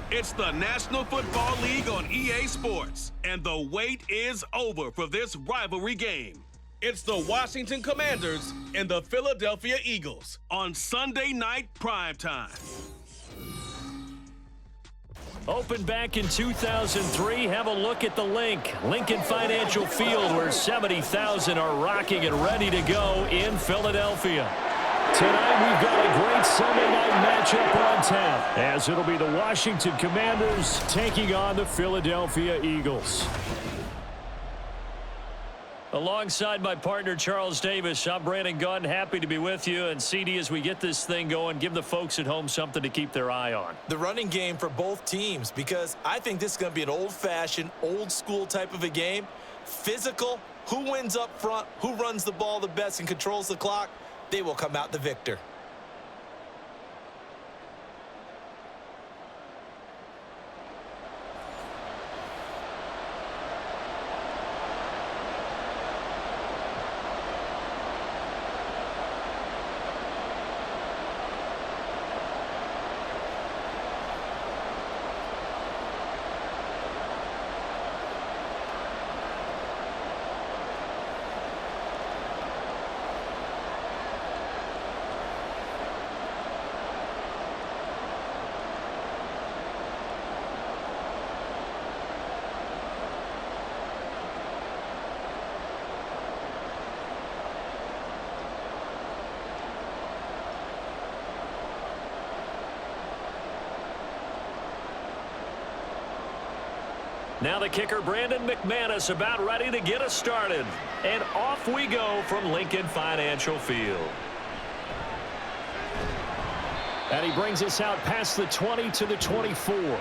It's the National Football League on EA Sports, and the wait is over for this rivalry game. It's the Washington Commanders and the Philadelphia Eagles on Sunday night primetime. Opened back in 2003, have a look at the Lincoln Financial Field, where 70,000 are rocking and ready to go in Philadelphia. Tonight we've got a great Sunday night matchup on tap, as it'll be the Washington Commanders taking on the Philadelphia Eagles. Alongside my partner, Charles Davis, I'm Brandon Gunn. Happy to be with you. And CD, as we get this thing going, give the folks at home something to keep their eye on. The running game for both teams, because I think this is going to be an old-fashioned, old-school type of a game. Physical, who wins up front, who runs the ball the best and controls the clock, they will come out the victor. Now the kicker, Brandon McManus, about ready to get us started. And off we go from Lincoln Financial Field. And he brings us out past the 20 to the 24.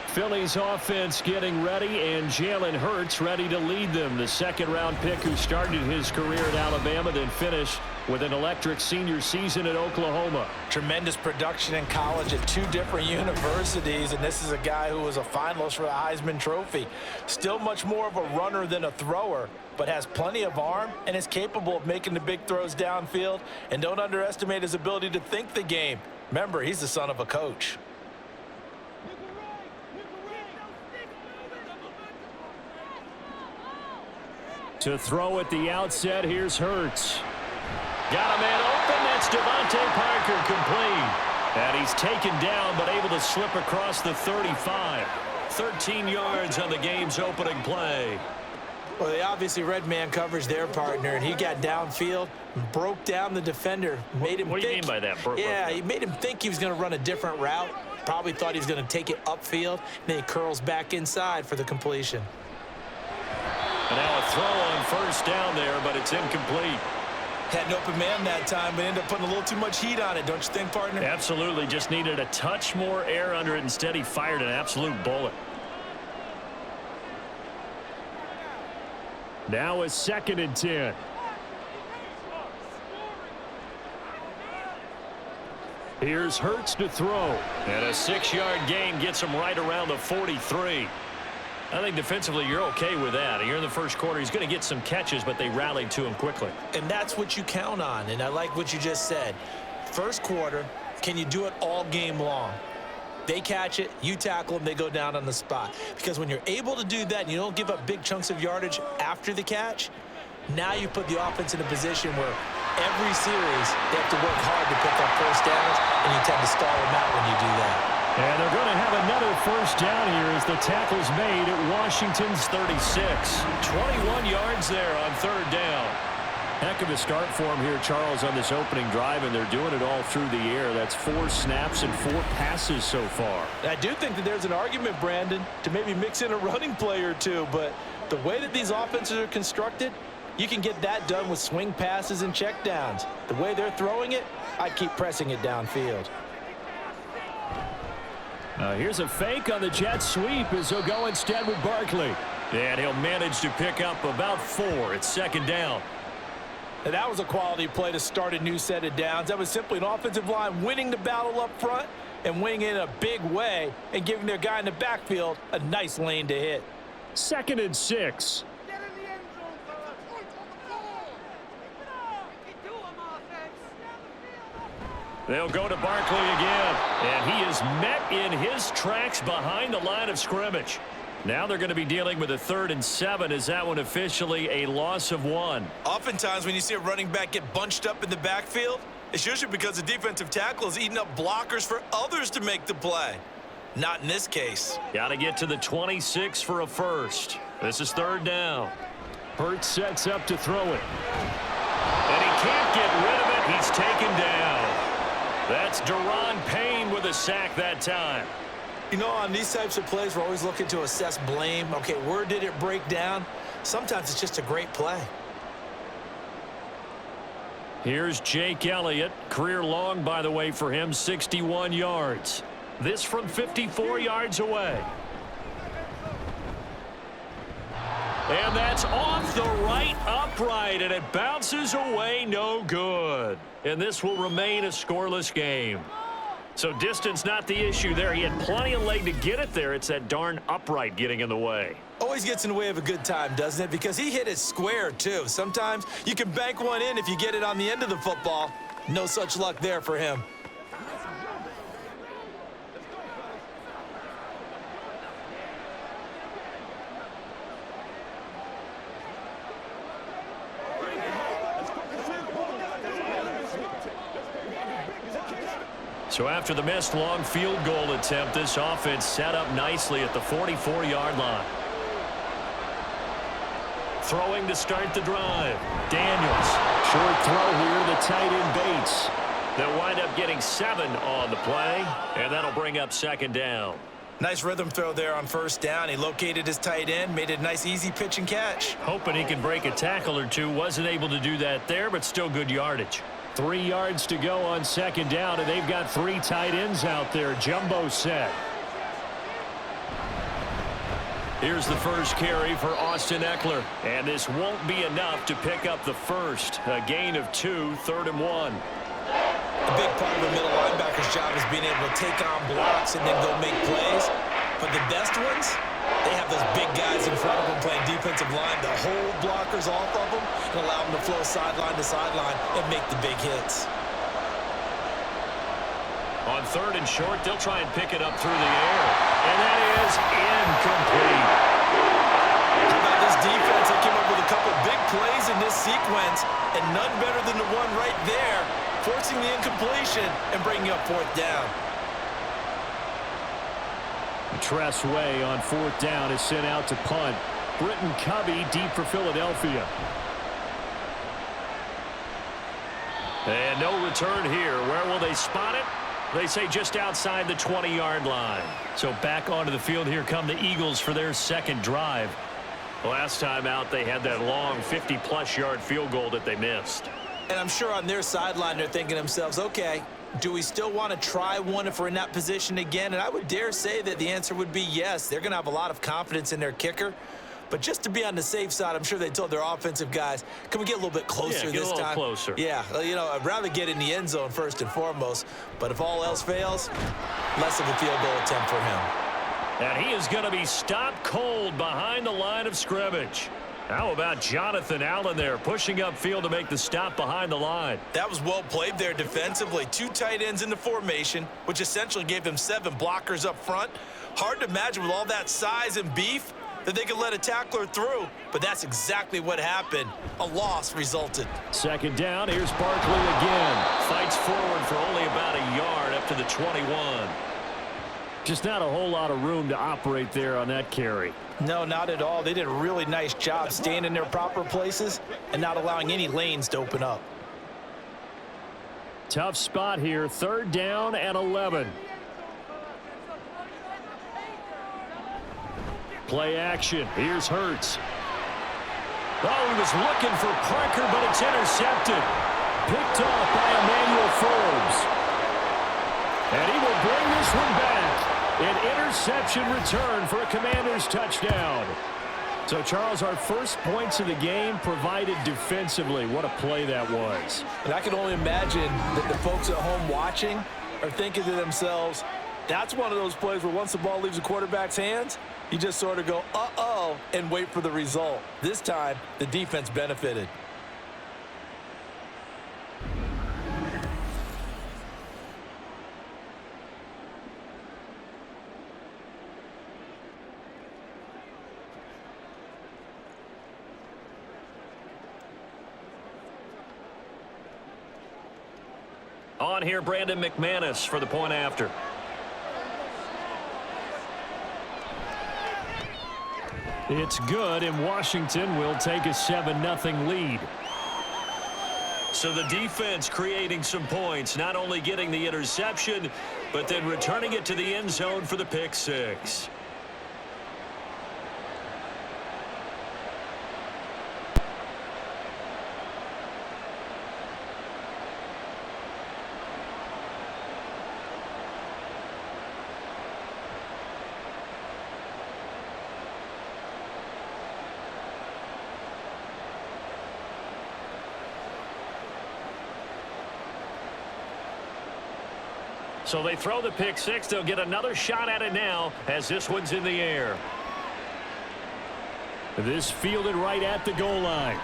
Philly's offense getting ready, and Jalen Hurts ready to lead them. The second-round pick who started his career at Alabama, then finished with an electric senior season at Oklahoma. Tremendous production in college at two different universities, and this is a guy who was a finalist for the Heisman Trophy. Still much more of a runner than a thrower, but has plenty of arm and is capable of making the big throws downfield. And don't underestimate his ability to think the game. Remember, he's the son of a coach. To throw at the outset, here's Hurts. Got a man open. That's Devontae Parker, complete. And he's taken down, but able to slip across the 35. 13 yards on the game's opening play. Well, they obviously read man coverage their partner, and he got downfield, broke down the defender, made him think. What do you mean by that? Yeah, he made him think he was going to run a different route. Probably thought he was going to take it upfield. Then he curls back inside for the completion. And now a throw on first down there, but it's incomplete. Had an open man that time, but ended up putting a little too much heat on it, don't you think, partner? Absolutely. Just needed a touch more air under it. Instead, he fired an absolute bullet. Now a 2nd and 10. Here's Hurts to throw. And a 6-yard gain gets him right around the 43. I think defensively you're okay with that. Here in the first quarter, he's going to get some catches, but they rallied to him quickly. And that's what you count on, and I like what you just said. First quarter, can you do it all game long? They catch it, you tackle them, they go down on the spot. Because when you're able to do that and you don't give up big chunks of yardage after the catch, now you put the offense in a position where every series they have to work hard to pick up first downs, and you tend to stall them out when you do that. And they're going to have another first down here as the tackle's made at Washington's 36. 21 yards there on 3rd down. Heck of a start for him here, Charles, on this opening drive, and they're doing it all through the air. That's 4 snaps and 4 passes so far. I do think that there's an argument, Brandon, to maybe mix in a running play or two, but the way that these offenses are constructed, you can get that done with swing passes and checkdowns. The way they're throwing it, I'd keep pressing it downfield. Here's a fake on the jet sweep as he'll go instead with Barkley. And he'll manage to pick up about 4. It's 2nd down. And that was a quality play to start a new set of downs. That was simply an offensive line winning the battle up front and winning in a big way and giving their guy in the backfield a nice lane to hit. 2nd and 6. They'll go to Barkley again, and he is met in his tracks behind the line of scrimmage. Now they're going to be dealing with a 3rd and 7. Is that one officially a loss of 1? Oftentimes when you see a running back get bunched up in the backfield, it's usually because the defensive tackle is eating up blockers for others to make the play. Not in this case. Got to get to the 26 for a first. This is 3rd down. Hurts sets up to throw it. And he can't get rid of it. He's taken down. That's Deron Payne with a sack that time. You know, on these types of plays, we're always looking to assess blame. Okay, where did it break down? Sometimes it's just a great play. Here's Jake Elliott. Career long, by the way, for him, 61 yards. This from 54 yards away. And that's off the right upright, and it bounces away, no good. And this will remain a scoreless game. So distance not the issue there. He had plenty of leg to get it there. It's that darn upright getting in the way. Always gets in the way of a good time, doesn't it? Because he hit it square, too. Sometimes you can bank one in if you get it on the end of the football. No such luck there for him. So after the missed long field goal attempt, this offense set up nicely at the 44-yard line. Throwing to start the drive. Daniels. Short throw here, the tight end Bates. They'll wind up getting 7 on the play, and that'll bring up 2nd down. Nice rhythm throw there on 1st down. He located his tight end, made it a nice, easy pitch and catch. Hoping he can break a tackle or two. Wasn't able to do that there, but still good yardage. 3 yards to go on 2nd down, and they've got 3 tight ends out there. Jumbo set. Here's the first carry for Austin Eckler. And this won't be enough to pick up the first. A gain of 2, 3rd and 1. A big part of a middle linebacker's job is being able to take on blocks and then go make plays. But the best ones, they have those big guys in front of them playing defensive line to hold blockers off of them and allow them to flow sideline to sideline and make the big hits. On 3rd and short, they'll try and pick it up through the air. And that is incomplete. How about this defense? They came up with a couple big plays in this sequence, and none better than the one right there, forcing the incompletion and bringing up 4th down. Tress Way on 4th down is sent out to punt. Britton Covey deep for Philadelphia. And no return here. Where will they spot it? They say just outside the 20-yard line. So back onto the field here come the Eagles for their 2nd drive. Last time out, they had that long 50-plus yard field goal that they missed. And I'm sure on their sideline they're thinking to themselves, okay, do we still want to try one if we're in that position again? And I would dare say that the answer would be yes. They're going to have a lot of confidence in their kicker. But just to be on the safe side, I'm sure they told their offensive guys, can we get a little bit closer this time? Yeah, get a little closer. Yeah, you know, I'd rather get in the end zone first and foremost. But if all else fails, less of a field goal attempt for him. And he is going to be stopped cold behind the line of scrimmage. How about Jonathan Allen there, pushing upfield to make the stop behind the line? That was well played there defensively. 2 tight ends in the formation, which essentially gave them 7 blockers up front. Hard to imagine with all that size and beef that they could let a tackler through, but that's exactly what happened. A loss resulted. 2nd down, here's Barkley again. Fights forward for only about a yard up to the 21. Just not a whole lot of room to operate there on that carry. No, not at all. They did a really nice job staying in their proper places and not allowing any lanes to open up. Tough spot here, 3rd down and 11. Play action. Here's Hurts. Oh, he was looking for Parker, but it's intercepted. Picked off by Emmanuel Forbes. And he will bring this one back. An interception return for a Commanders touchdown. So, Charles, our first points of the game provided defensively. What a play that was. And I can only imagine that the folks at home watching are thinking to themselves, that's one of those plays where once the ball leaves the quarterback's hands, you just sort of go, uh-oh, and wait for the result. This time, the defense benefited. On here, Brandon McManus for the point after. It's good, and Washington will take a 7-0 lead. So the defense creating some points, not only getting the interception, but then returning it to the end zone for the pick six. So they throw the pick six. They'll get another shot at it now as this one's in the air. This fielded right at the goal line.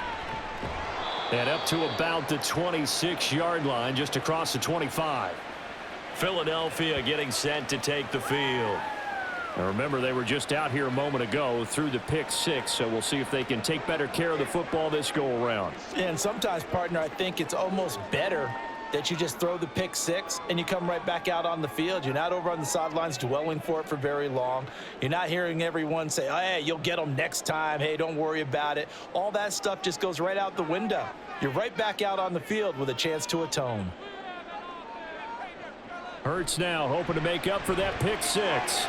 And up to about the 26-yard line, just across the 25. Philadelphia getting set to take the field. Now remember, they were just out here a moment ago through the pick six, so we'll see if they can take better care of the football this go-around. And sometimes, partner, I think it's almost better that you just throw the pick six and you come right back out on the field. You're not over on the sidelines dwelling for it for very long. You're not hearing everyone say, oh, hey, you'll get them next time. Hey, don't worry about it. All that stuff just goes right out the window. You're right back out on the field with a chance to atone. Hurts now hoping to make up for that pick six.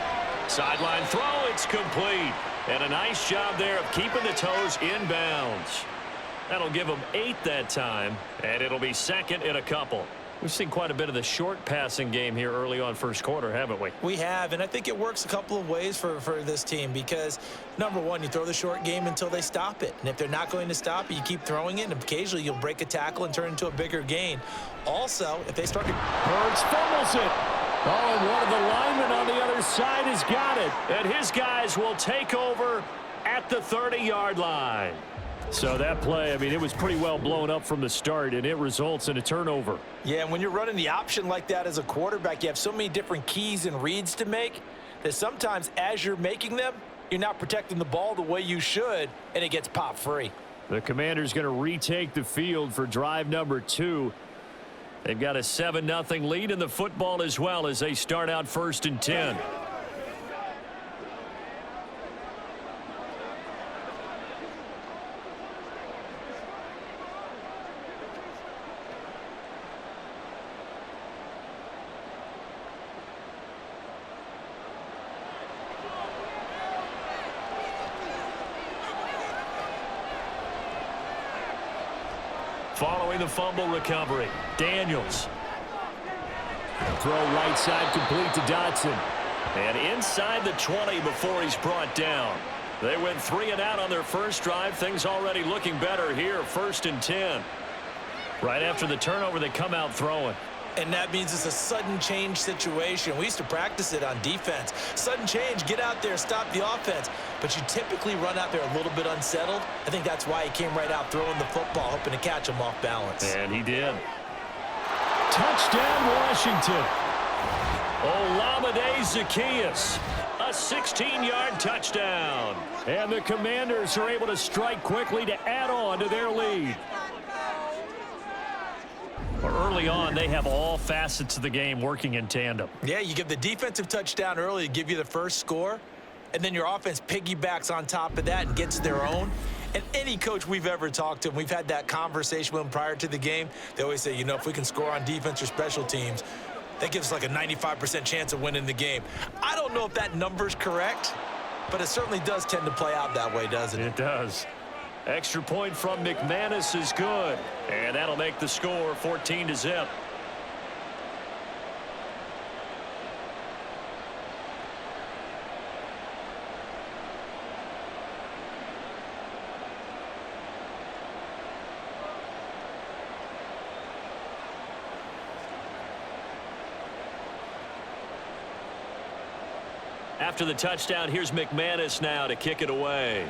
Sideline throw, it's complete. And a nice job there of keeping the toes in bounds. That'll give them 8 that time, and it'll be second in a couple. We've seen quite a bit of the short passing game here early on first quarter, haven't we? We have, and I think it works a couple of ways for this team because, number one, you throw the short game until they stop it. And if they're not going to stop it, you keep throwing it, and occasionally you'll break a tackle and turn it into a bigger gain. Also, if they start to... Hurts fumbles it. Oh, and one of the linemen on the other side has got it. And his guys will take over at the 30-yard line. So that play, I mean, it was pretty well blown up from the start, and it results in a turnover. Yeah, and when you're running the option like that as a quarterback, you have so many different keys and reads to make that sometimes as you're making them, you're not protecting the ball the way you should, and it gets popped free. The Commanders going to retake the field for drive number 2. They've got a 7-0 lead in the football as well as they start out 1st and 10. Following the fumble recovery, Daniels. Throw right side complete to Dotson. And inside the 20 before he's brought down. They went 3 and out on their first drive. Things already looking better here, 1st and 10. Right after the turnover, they come out throwing. And that means it's a sudden change situation. We used to practice it on defense. Sudden change, get out there, stop the offense. But you typically run out there a little bit unsettled. I think that's why he came right out throwing the football, hoping to catch him off balance. And he did. Touchdown, Washington. Olamide Zaccheaus. A 16-yard touchdown. And the Commanders are able to strike quickly to add on to their lead. Early on, they have all facets of the game working in tandem. Yeah, you give the defensive touchdown early to give you the first score, and then your offense piggybacks on top of that and gets their own. And any coach we've ever talked to, we've had that conversation with them prior to the game, they always say, you know, if we can score on defense or special teams, that gives us like a 95% chance of winning the game. I don't know if that number's correct, but it certainly does tend to play out that way, doesn't it? It does. Extra point from McManus is good. And that'll make the score 14-0. After the touchdown, here's McManus now to kick it away.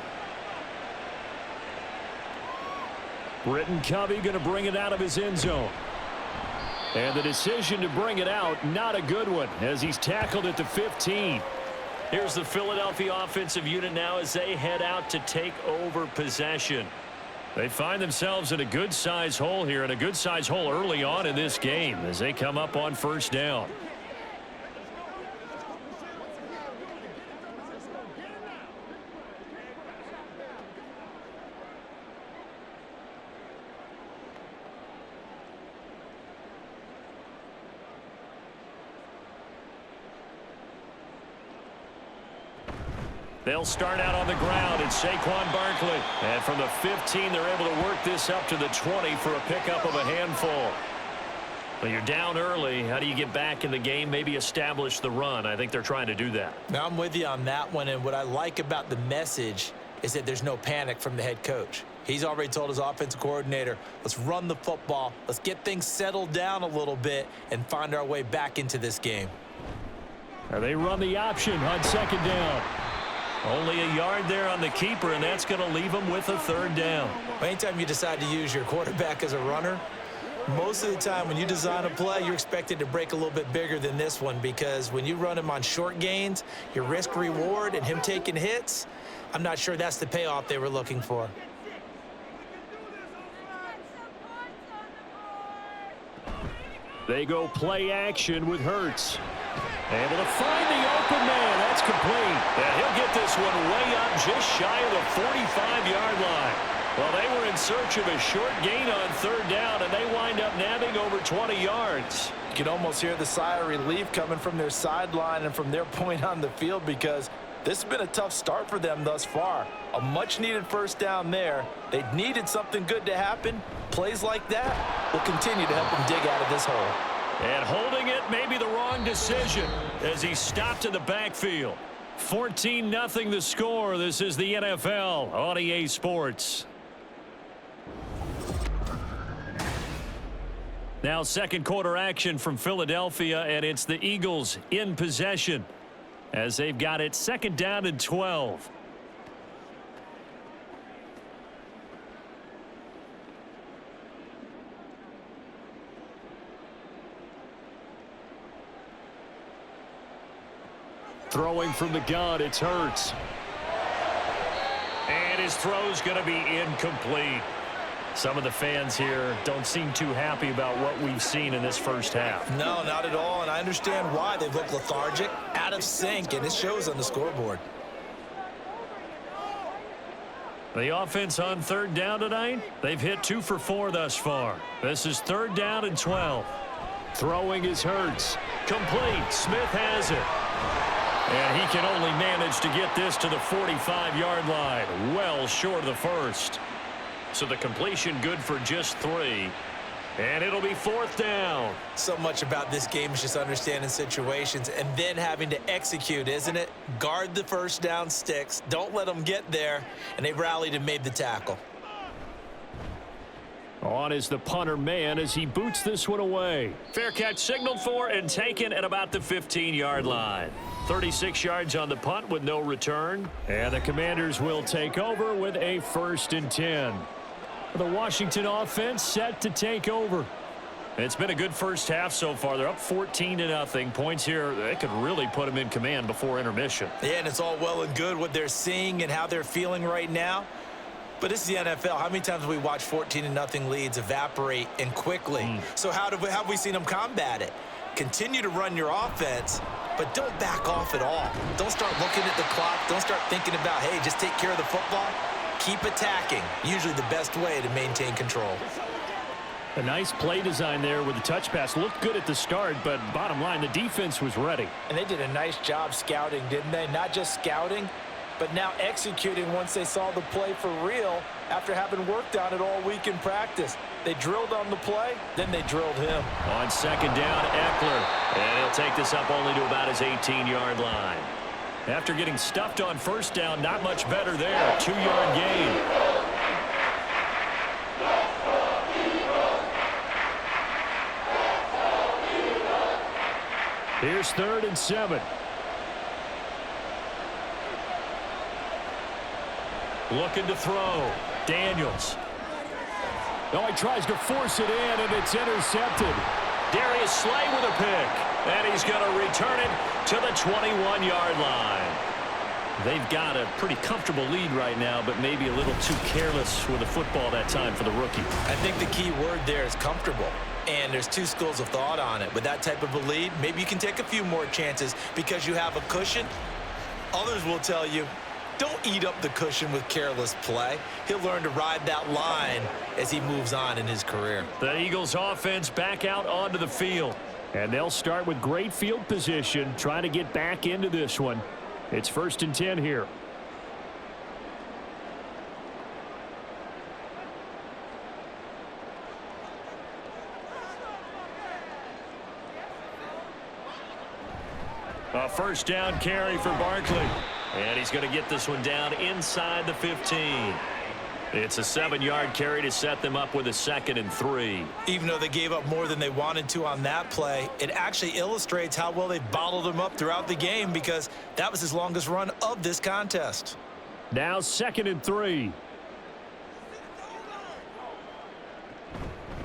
Britton Covey going to bring it out of his end zone. And the decision to bring it out, not a good one, as he's tackled at the 15. Here's the Philadelphia offensive unit now as they head out to take over possession. They find themselves in a good-size hole here, and a good-size hole early on in this game as they come up on first down. They'll start out on the ground. It's Saquon Barkley. And from the 15, they're able to work this up to the 20 for a pickup of a handful. Well, you're down early. How do you get back in the game? Maybe establish the run. I think they're trying to do that. Now, I'm with you on that one. And what I like about the message is that there's no panic from the head coach. He's already told his offensive coordinator, let's run the football. Let's get things settled down a little bit and find our way back into this game. Now they run the option on second down. Only a yard there on the keeper, and that's going to leave them with a third down. Anytime you decide to use your quarterback as a runner, most of the time when you design a play, you're expected to break a little bit bigger than this one, because when you run him on short gains, your risk-reward and him taking hits, I'm not sure that's the payoff they were looking for. They go play action with Hurts. Able to find the open man. That's complete. And he'll get this one way up just shy of the 45-yard line. Well, they were in search of a short gain on third down, and they wind up nabbing over 20 yards. You can almost hear the sigh of relief coming from their sideline and from their point on the field, because this has been a tough start for them thus far. A much-needed first down there. They needed something good to happen. Plays like that will continue to help them dig out of this hole. And holding it may be the wrong decision as he stopped in the backfield. 14-0 the score. This is the NFL on EA Sports. Now second quarter action from Philadelphia, and it's the Eagles in possession as they've got it second down and 12. Throwing from the gun, it's Hurts. And his throw's going to be incomplete. Some of the fans here don't seem too happy about what we've seen in this first half. No, not at all, and I understand why. They've looked lethargic, out of sync, and it shows on the scoreboard. The offense on third down tonight, they've hit 2 for 4 thus far. This is third down and 12. Throwing is Hurts. Complete. Smith has it. And he can only manage to get this to the 45-yard line, well short of the first. So the completion good for just 3. And it'll be fourth down. So much about this game is just understanding situations and then having to execute, isn't it? Guard the first down sticks. Don't let them get there. And they rallied and made the tackle. On is the punter man as he boots this one away. Fair catch signaled for and taken at about the 15-yard line. 36 yards on the punt with no return. And the Commanders will take over with a 1st and 10. The Washington offense set to take over. It's been a good first half so far. They're up 14-0. Points here, they could really put them in command before intermission. Yeah, and it's all well and good what they're seeing and how they're feeling right now. But this is the NFL. How many times have we watched 14-0 leads evaporate and quickly? So how have we seen them combat it? Continue to run your offense, but don't back off at all. Don't start looking at the clock. Don't start thinking about, hey, just take care of the football. Keep attacking. Usually the best way to maintain control. A nice play design there with the touch pass. Looked good at the start, but bottom line, the defense was ready. And they did a nice job scouting, didn't they? Not just scouting, but now executing once they saw the play for real after having worked on it all week in practice. They drilled on the play, then they drilled him. On second down, Eckler. And he'll take this up only to about his 18-yard line. After getting stuffed on first down, not much better there. 2-yard gain. Here's 3rd and 7. Looking to throw. Daniels. Oh, he tries to force it in, and it's intercepted. Darius Slay with a pick. And he's going to return it to the 21-yard line. They've got a pretty comfortable lead right now, but maybe a little too careless with the football that time for the rookie. I think the key word there is comfortable. And there's two schools of thought on it. With that type of a lead, maybe you can take a few more chances because you have a cushion. Others will tell you, don't eat up the cushion with careless play. He'll learn to ride that line as he moves on in his career. The Eagles offense back out onto the field. And they'll start with great field position, trying to get back into this one. It's 1st and 10 here. A first down carry for Barkley. And he's going to get this one down inside the 15. It's a 7-yard carry to set them up with a 2nd and 3. Even though they gave up more than they wanted to on that play, it actually illustrates how well they bottled him up throughout the game because that was his longest run of this contest. Now 2nd and 3.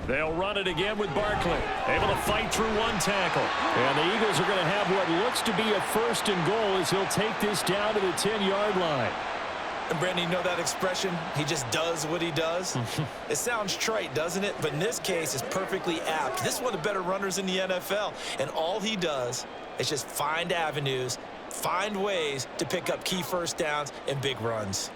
They'll run it again with Barkley. Able to fight through one tackle. And the Eagles are going to have what looks to be a 1st and goal as he'll take this down to the 10-yard line. And Brandon, you know that expression? He just does what he does. It sounds trite, doesn't it? But in this case, it's perfectly apt. This is one of the better runners in the NFL. And all he does is just find avenues, find ways to pick up key first downs and big runs.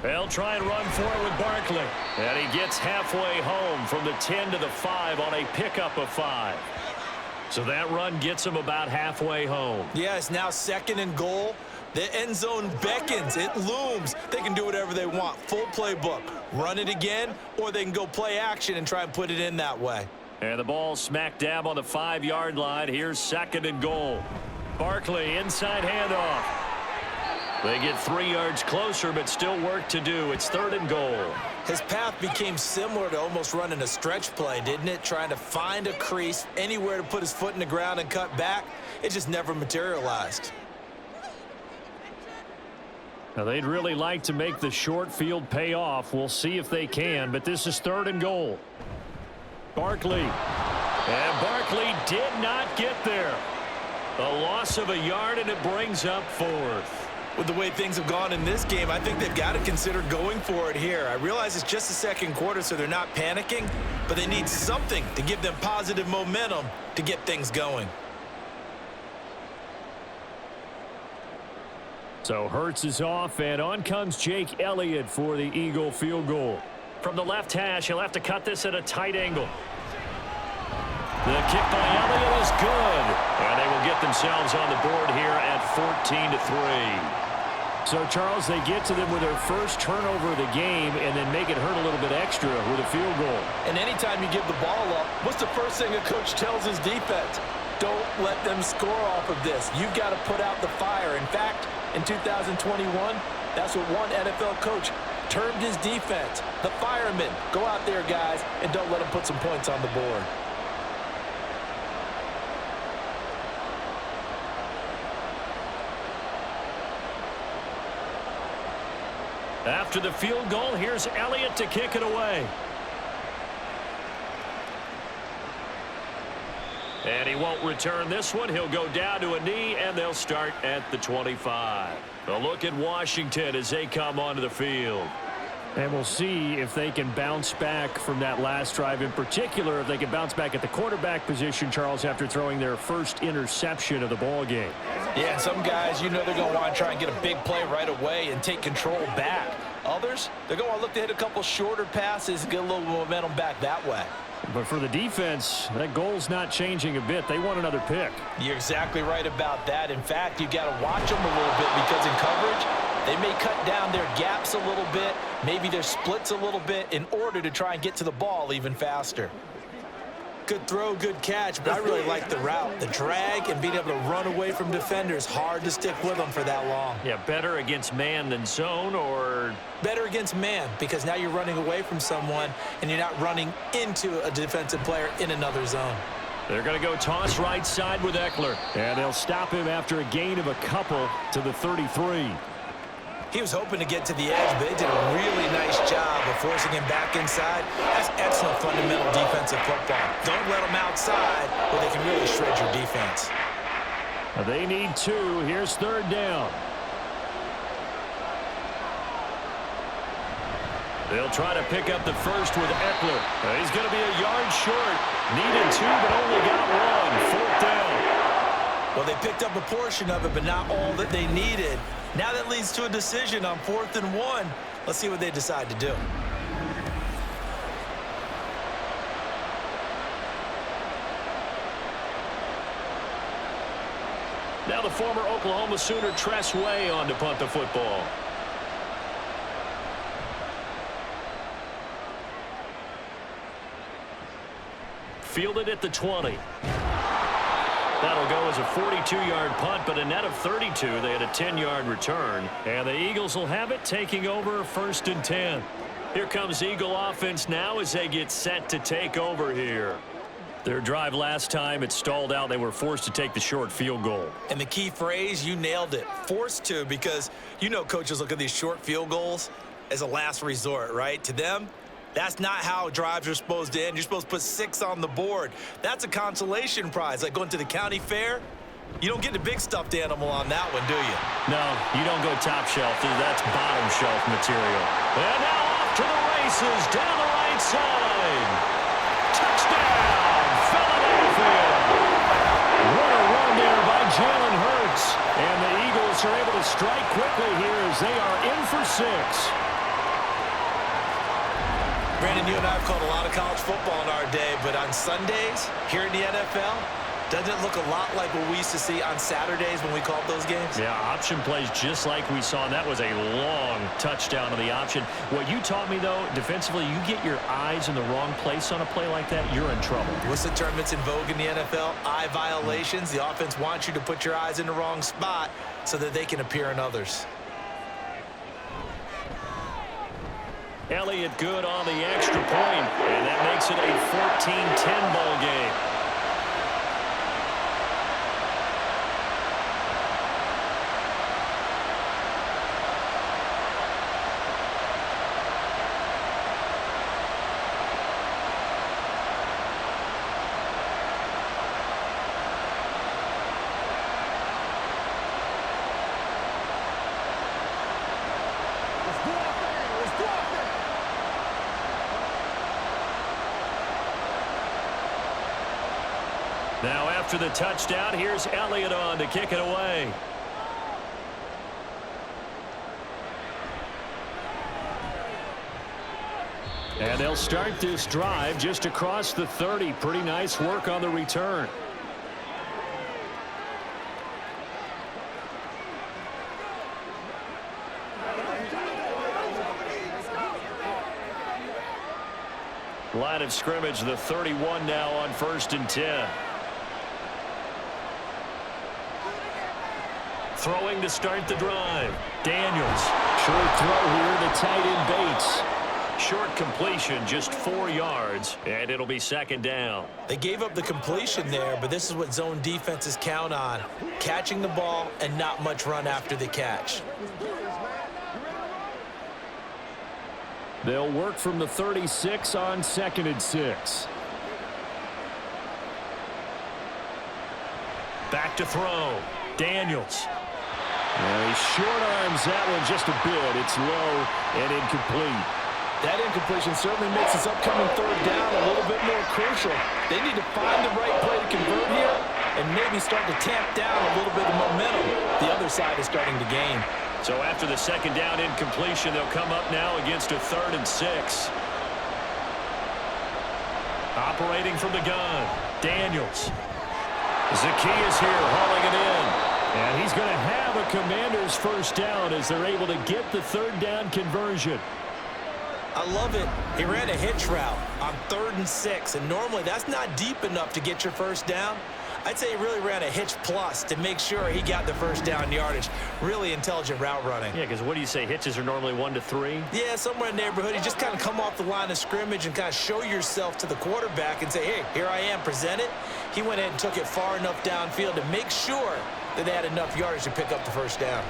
They'll try and run for it with Barkley. And he gets halfway home from the 10 to the 5 on a pickup of 5. So that run gets him about halfway home. Yeah, it's now 2nd and goal. The end zone beckons. It looms. They can do whatever they want. Full playbook. Run it again, or they can go play action and try and put it in that way. And the ball smack dab on the 5-yard line. Here's 2nd and goal. Barkley, inside handoff. They get 3 yards closer, but still work to do. It's 3rd and goal. His path became similar to almost running a stretch play, didn't it? Trying to find a crease, anywhere to put his foot in the ground and cut back. It just never materialized. Now, they'd really like to make the short field pay off. We'll see if they can, but this is 3rd and goal. Barkley. And Barkley did not get there. A loss of a yard, and it brings up 4th. With the way things have gone in this game, I think they've got to consider going for it here. I realize it's just the 2nd quarter, so they're not panicking, but they need something to give them positive momentum to get things going. So Hurts is off, and on comes Jake Elliott for the Eagle field goal. From the left hash, he'll have to cut this at a tight angle. The kick by Elliott is good, and they will get themselves on the board here at 14-3. So, Charles, they get to them with their first turnover of the game and then make it hurt a little bit extra with a field goal. And anytime you give the ball up, what's the first thing a coach tells his defense? Don't let them score off of this. You've got to put out the fire. In fact, in 2021, that's what one NFL coach termed his defense. The firemen. Go out there, guys, and don't let them put some points on the board. After the field goal, here's Elliott to kick it away. And he won't return this one. He'll go down to a knee, and they'll start at the 25. A look at Washington as they come onto the field. And we'll see if they can bounce back from that last drive. In particular, if they can bounce back at the quarterback position, Charles, after throwing their first interception of the ball game. Yeah, some guys, you know they're going to want to try and get a big play right away and take control back. Others, they're going to look to hit a couple shorter passes and get a little momentum back that way. But for the defense, that goal's not changing a bit. They want another pick. You're exactly right about that. In fact, you've got to watch them a little bit because in coverage, they may cut down their gaps a little bit, maybe their splits a little bit in order to try and get to the ball even faster. Good throw, good catch, but I really like the route. The drag and being able to run away from defenders, hard to stick with them for that long. Yeah, better against man than zone, or? Better against man, because now you're running away from someone and you're not running into a defensive player in another zone. They're going to go toss right side with Eckler. And they'll stop him after a gain of a couple to the 33. He was hoping to get to the edge, but they did a really nice job of forcing him back inside. That's excellent fundamental defensive football. Don't let them outside where they can really shred your defense. They need 2. Here's 3rd down. They'll try to pick up the first with Eckler. He's going to be a yard short. Needed 2, but only got 1. 4th down. Well, they picked up a portion of it, but not all that they needed. Now that leads to a decision on 4th and 1. Let's see what they decide to do. Now the former Oklahoma Sooner Tress Way on to punt the football. Fielded at the 20. That'll go as a 42-yard punt, but a net of 32. They had a 10-yard return. And the Eagles will have it, taking over 1st and 10. Here comes Eagle offense now as they get set to take over here. Their drive last time, it stalled out. They were forced to take the short field goal. And the key phrase, you nailed it. Forced to, because you know coaches look at these short field goals as a last resort, right? To them, that's not how drives are supposed to end. You're supposed to put 6 on the board. That's a consolation prize. Like going to the county fair, you don't get the big stuffed animal on that one, do you? No, you don't go top shelf. That's bottom shelf material. And now off to the races down the right side. Touchdown, Philadelphia. What a run there by Jalen Hurts. And the Eagles are able to strike quickly here as they are in for 6. Brandon, you and I have called a lot of college football in our day, but on Sundays here in the NFL, doesn't it look a lot like what we used to see on Saturdays when we called those games? Yeah, option plays just like we saw, and that was a long touchdown to the option. What you taught me, though, defensively, you get your eyes in the wrong place on a play like that, you're in trouble. What's the term that's in vogue in the NFL? Eye violations. The offense wants you to put your eyes in the wrong spot so that they can appear in others. Elliott good on the extra point, and that makes it a 14-10 ball game. Now after the touchdown, here's Elliott on to kick it away. And they'll start this drive just across the 30. Pretty nice work on the return. Line of scrimmage, the 31 now on 1st and 10. Throwing to start the drive. Daniels. Short throw here, the tight end Bates. Short completion, just 4 yards, and it'll be 2nd down. They gave up the completion there, but this is what zone defenses count on. Catching the ball and not much run after the catch. They'll work from the 36 on 2nd and 6. Back to throw. Daniels. He short arms that one just a bit. It's low and incomplete. That incompletion certainly makes this upcoming 3rd down a little bit more crucial. They need to find the right play to convert here and maybe start to tamp down a little bit of momentum. The other side is starting to gain. So after the 2nd down incompletion, they'll come up now against a 3rd and 6. Operating from the gun, Daniels. Zacchaeus here hauling it in. And he's going to have a Commander's 1st down as they're able to get the 3rd down conversion. I love it. He ran a hitch route on 3rd and 6, and normally that's not deep enough to get your 1st down. I'd say he really ran a hitch plus to make sure he got the 1st down yardage. Really intelligent route running. Yeah, because what do you say? Hitches are normally 1 to 3? Yeah, somewhere in the neighborhood. You just kind of come off the line of scrimmage and kind of show yourself to the quarterback and say, hey, here I am, present it. He went ahead and took it far enough downfield to make sure that they had enough yardage to pick up the 1st down.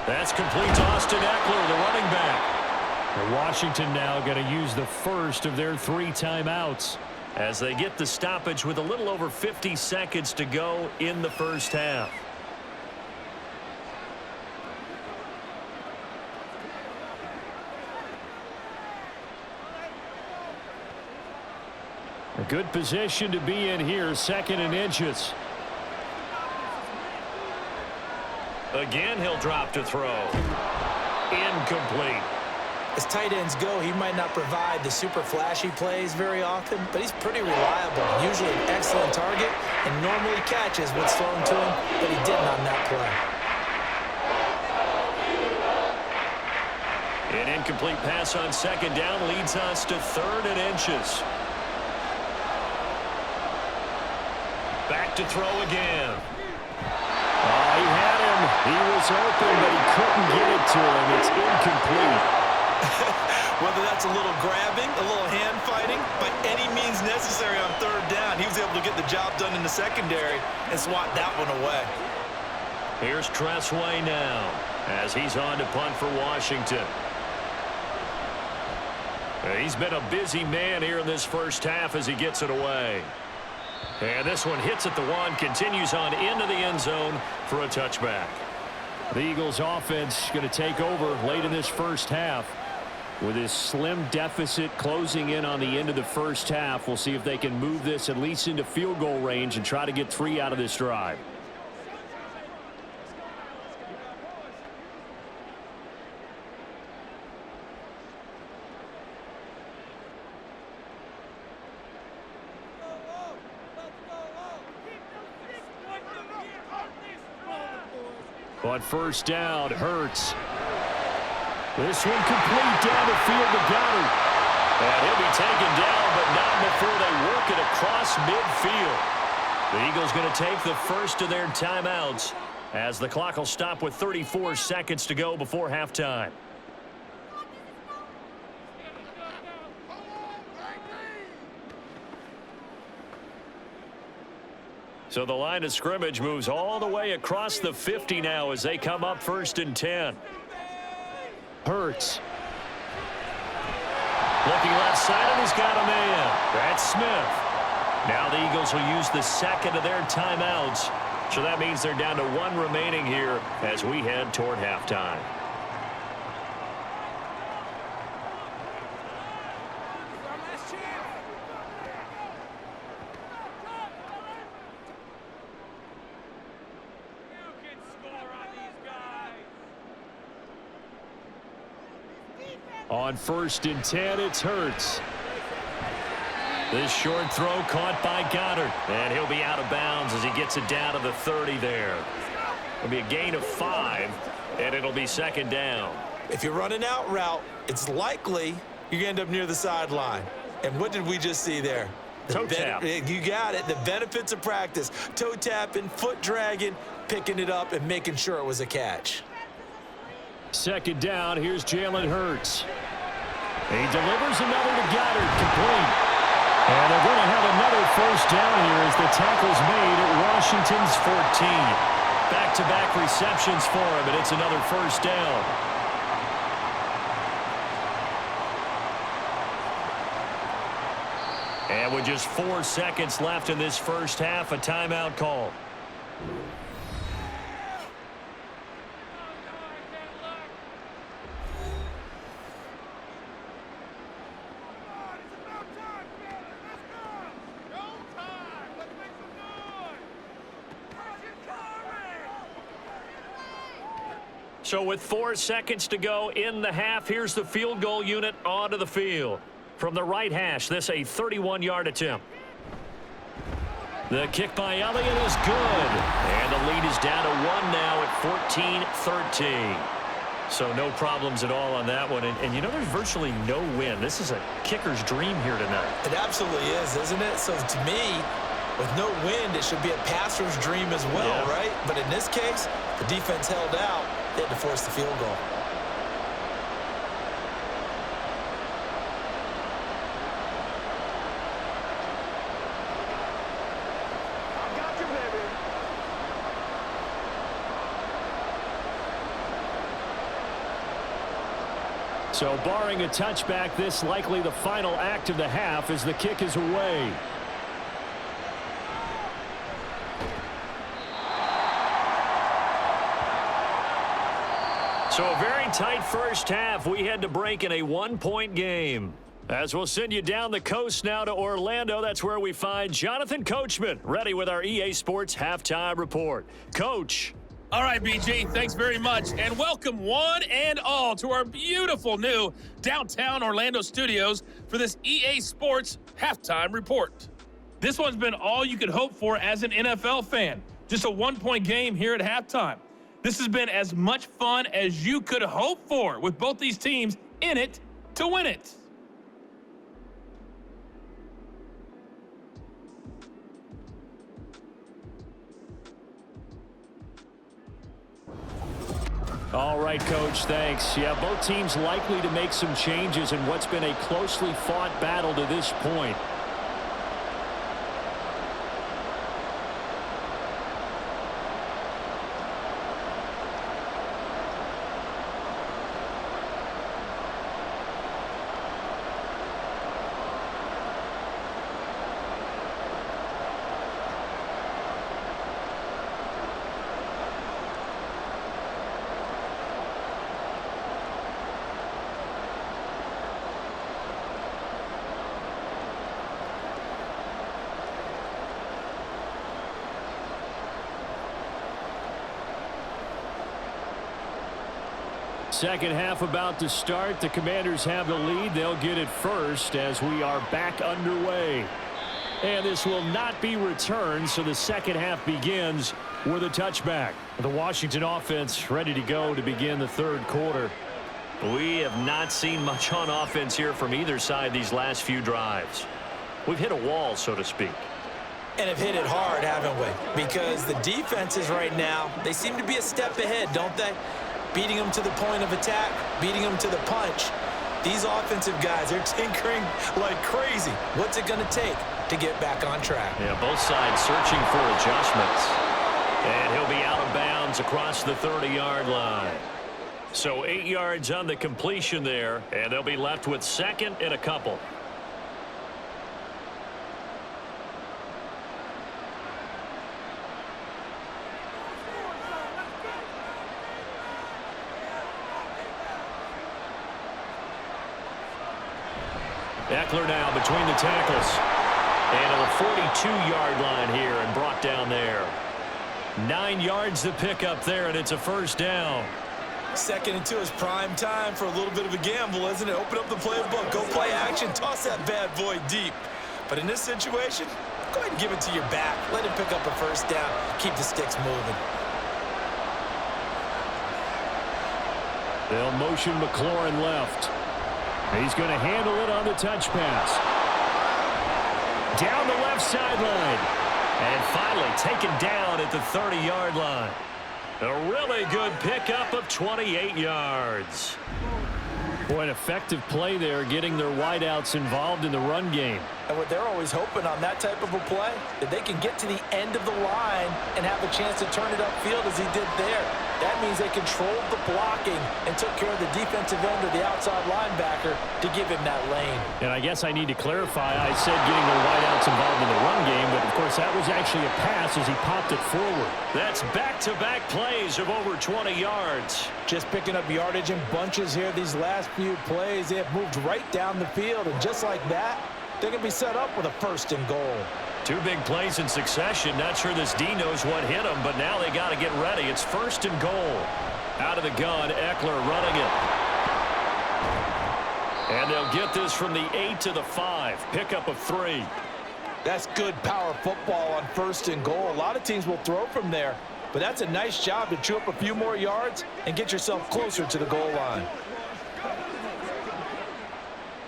That's complete to Austin Eckler, the running back. And Washington now going to use the first of their 3 timeouts. as they get the stoppage with a little over 50 seconds to go in the first half. A good position to be in here, 2nd and inches. Again, he'll drop to throw. Incomplete. As tight ends go, he might not provide the super flashy plays very often, but he's pretty reliable, usually an excellent target, and normally catches what's thrown to him, but he didn't on that play. An incomplete pass on 2nd down leads us to 3rd and inches. Back to throw again. Oh, he had him. He was open, but he couldn't get it to him. It's incomplete. Whether that's a little grabbing, a little hand fighting, by any means necessary on 3rd down, he was able to get the job done in the secondary and swat that one away. Here's Tressway now as he's on to punt for Washington. He's been a busy man here in this first half as he gets it away. And this one hits at the 1, continues on into the end zone for a touchback. The Eagles offense going to take over late in this first half. With this slim deficit closing in on the end of the first half, we'll see if they can move this at least into field goal range and try to get 3 out of this drive. On 1st down, Hurts. This one complete down the field to Goddard. And he'll be taken down, but not before they work it across midfield. The Eagles going to take the first of their timeouts as the clock will stop with 34 seconds to go before halftime. So the line of scrimmage moves all the way across the 50 now as they come up 1st and 10. Hurts. Looking left side, and he's got a man. That's Smith. Now the Eagles will use the 2nd of their timeouts. So that means they're down to 1 remaining here as we head toward halftime. On 1st and 10, it's Hurts. This short throw caught by Goddard. And he'll be out of bounds as he gets it down to the 30 there. It'll be a gain of 5, and it'll be 2nd down. If you're running out route, it's likely you're going to end up near the sideline. And what did we just see there? Toe tap. You got it. The benefits of practice. Toe tapping, foot dragging, picking it up, and making sure it was a catch. 2nd down, here's Jalen Hurts. He delivers another to Goddard, complete. And they're going to have another 1st down here as the tackle's made at Washington's 14. Back-to-back receptions for him, and it's another 1st down. And with just 4 seconds left in this first half, a timeout call. So with 4 seconds to go in the half, here's the field goal unit onto the field. From the right hash, this a 31-yard attempt. The kick by Elliott is good. And the lead is down to 1 now at 14-13. So no problems at all on that one. And you know, there's virtually no win. This is a kicker's dream here tonight. It absolutely is, isn't it? So to me, with no wind, it should be a passer's dream as well, right? But in this case, the defense held out. They had to force the field goal. So barring a touchback, this likely the final act of the half as the kick is away. So a very tight first half. We had to break in a one-point game. As we'll send you down the coast now to Orlando, that's where we find Jonathan Coachman, ready with our EA Sports Halftime Report. Coach. All right, BG, thanks very much. And welcome one and all to our beautiful new downtown Orlando studios for this EA Sports Halftime Report. This one's been all you could hope for as an NFL fan. Just a one-point game here at halftime. This has been as much fun as you could hope for with both these teams in it to win it. All right, Coach, thanks. Yeah, both teams likely to make some changes in what's been a closely fought battle to this point. Second half about to start. The Commanders have the lead. They'll get it first as we are back underway. And this will not be returned, so the second half begins with a touchback. The Washington offense ready to go to begin the third quarter. We have not seen much on offense here from either side these last few drives. We've hit a wall, so to speak. And have hit it hard, haven't we? Because the defenses right now, they seem to be a step ahead, don't they? Beating them to the point of attack, beating them to the punch. These offensive guys, they're tinkering like crazy. What's it going to take to get back on track? Yeah, both sides searching for adjustments. And he'll be out of bounds across the 30-yard line. So 8 yards on the completion there, and they'll be left with second and a couple. Eckler now between the tackles. And on the 42-yard line here and brought down there. 9 yards to pick up there, and it's a first down. Second and 2 is prime time for a little bit of a gamble, isn't it? Open up the playbook, go play action, toss that bad boy deep. But in this situation, go ahead and give it to your back. Let him pick up a first down. Keep the sticks moving. They'll motion McLaurin left. He's going to handle it on the touch pass. Down the left sideline. And finally taken down at the 30-yard line. A really good pickup of 28 yards. Boy, an effective play there, getting their wideouts involved in the run game. And what they're always hoping on that type of a play, that they can get to the end of the line and have a chance to turn it upfield as he did there. That means they controlled the blocking and took care of the defensive end or the outside linebacker to give him that lane. And I guess I need to clarify, I said getting their wideouts involved in the run game, but of course that was actually a pass as he popped it forward. That's back-to-back plays of over 20 yards. Just picking up yardage in bunches here these last few plays. They have moved right down the field, and just like that, they're going to be set up with a first and goal. 2 big plays in succession. Not sure this D knows what hit him, but now they got to get ready. It's first and goal. Out of the gun, Eckler running it. And they'll get this from the 8 to the 5. Pickup of 3. That's good power football on first and goal. A lot of teams will throw from there, but that's a nice job to chew up a few more yards and get yourself closer to the goal line.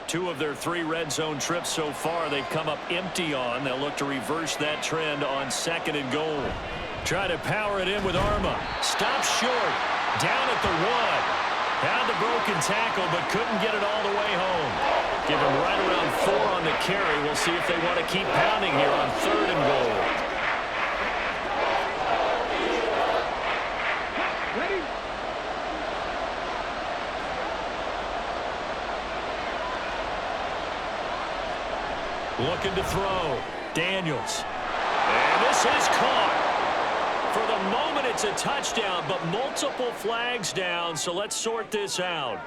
2 of their 3 red zone trips so far they've come up empty on. They'll look to reverse that trend on second and goal. Try to power it in with Arma. Stops short. Down at the 1. Had the broken tackle but couldn't get it all the way home. Give him right around 4 on the carry. We'll see if they want to keep pounding here on third and goal. Looking to throw. Daniels. And this is caught. For the moment, it's a touchdown, but multiple flags down, so let's sort this out.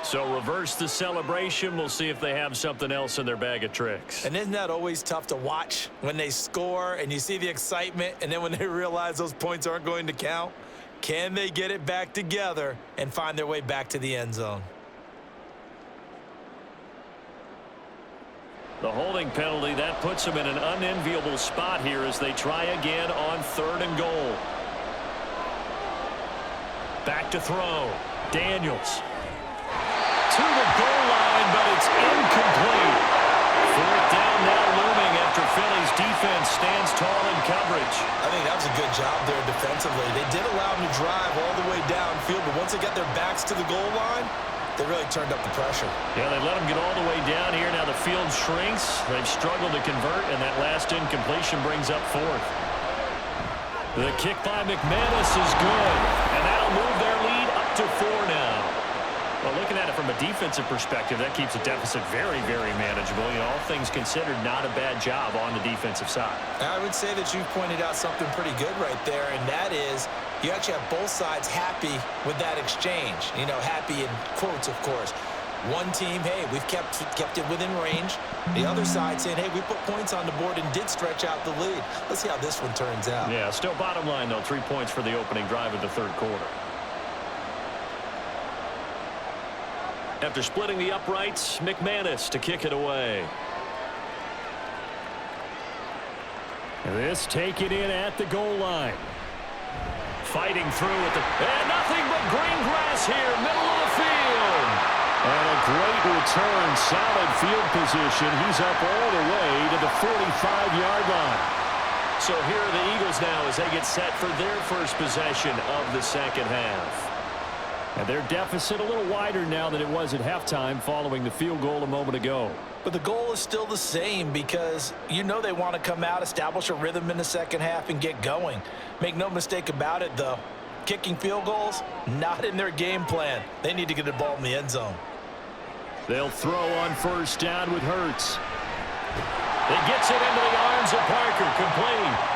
So reverse the celebration. We'll see if they have something else in their bag of tricks. And isn't that always tough to watch when they score and you see the excitement, and then when they realize those points aren't going to count? Can they get it back together and find their way back to the end zone? The holding penalty, that puts them in an unenviable spot here as they try again on 3rd and goal. Back to throw. Daniels. To the goal line, but it's incomplete. 4th down now looming after Philly's defense stands tall in coverage. I think that was a good job there defensively. They did allow them to drive all the way downfield, but once they got their backs to the goal line, they really turned up the pressure. Yeah, they let them get all the way down here. Now the field shrinks. They've struggled to convert, and that last incompletion brings up 4th. The kick by McManus is good, and that'll move their lead up to 4 now. Well, looking at it from a defensive perspective, that keeps the deficit very, very manageable. You know, all things considered, not a bad job on the defensive side. I would say that you've pointed out something pretty good right there, and that is you actually have both sides happy with that exchange. You know, happy in quotes, of course. One team, hey, we've kept it within range. The other side saying, hey, we put points on the board and did stretch out the lead. Let's see how this one turns out. Yeah, still bottom line, though, 3 points for the opening drive of the 3rd quarter. After splitting the uprights, McManus to kick it away. This taken in at the goal line. Fighting through at the... And nothing but green grass here, middle of the field. And a great return, solid field position. He's up all the way to the 45-yard line. So here are the Eagles now as they get set for their first possession of the second half. And their deficit a little wider now than it was at halftime following the field goal a moment ago. But the goal is still the same because you know they want to come out, establish a rhythm in the second half, and get going. Make no mistake about it, though. Kicking field goals, not in their game plan. They need to get the ball in the end zone. They'll throw on 1st down with Hurts. It gets it into the arms of Parker, complete.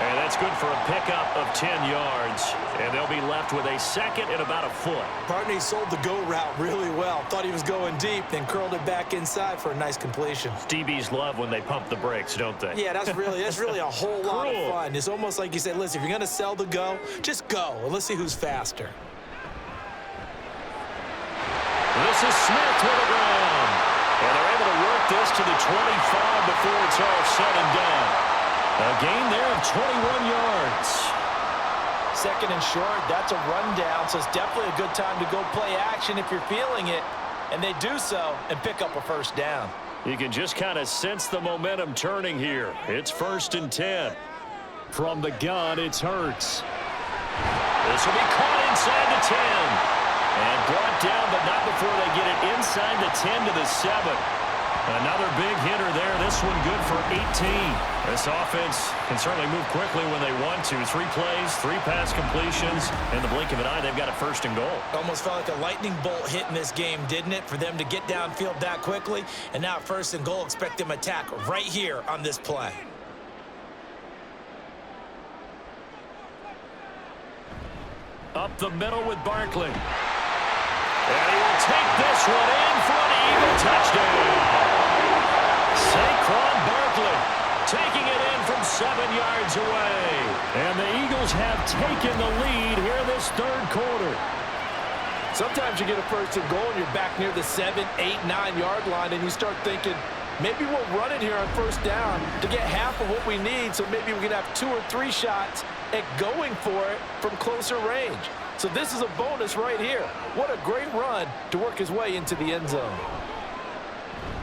And that's good for a pickup of 10 yards. And they'll be left with a 2nd and about a foot. Partney sold the go route really well. Thought he was going deep, then curled it back inside for a nice completion. DBs love when they pump the brakes, don't they? Yeah, that's really a whole lot of fun. It's almost like you say, listen, if you're going to sell the go, just go. And let's see who's faster. This is Smith with a ground. And they're able to work this to the 25 before it's all said and done. A gain there of 21 yards. 2nd and short, that's a rundown, so it's definitely a good time to go play action if you're feeling it. And they do so and pick up a 1st down. You can just kind of sense the momentum turning here. It's 1st and 10. From the gun, it's Hurts. This will be caught inside the 10. And brought down, but not before they get it inside the 10 to the 7. Another big hitter there. This one good for 18. This offense can certainly move quickly when they want to. 3 plays, 3 pass completions. In the blink of an eye, they've got a 1st and goal. Almost felt like a lightning bolt hit in this game, didn't it? For them to get downfield that quickly. And now 1st and goal, expect them to attack right here on this play. Up the middle with Barkley. And he will take this one in for an Eagle touchdown. Saquon Barkley taking it in from 7 yards away. And the Eagles have taken the lead here this 3rd quarter. Sometimes you get a 1st and goal and you're back near the 7, 8, 9-yard line and you start thinking, maybe we'll run it here on 1st down to get half of what we need, so maybe we can have 2 or 3 shots at going for it from closer range. So this is a bonus right here. What a great run to work his way into the end zone.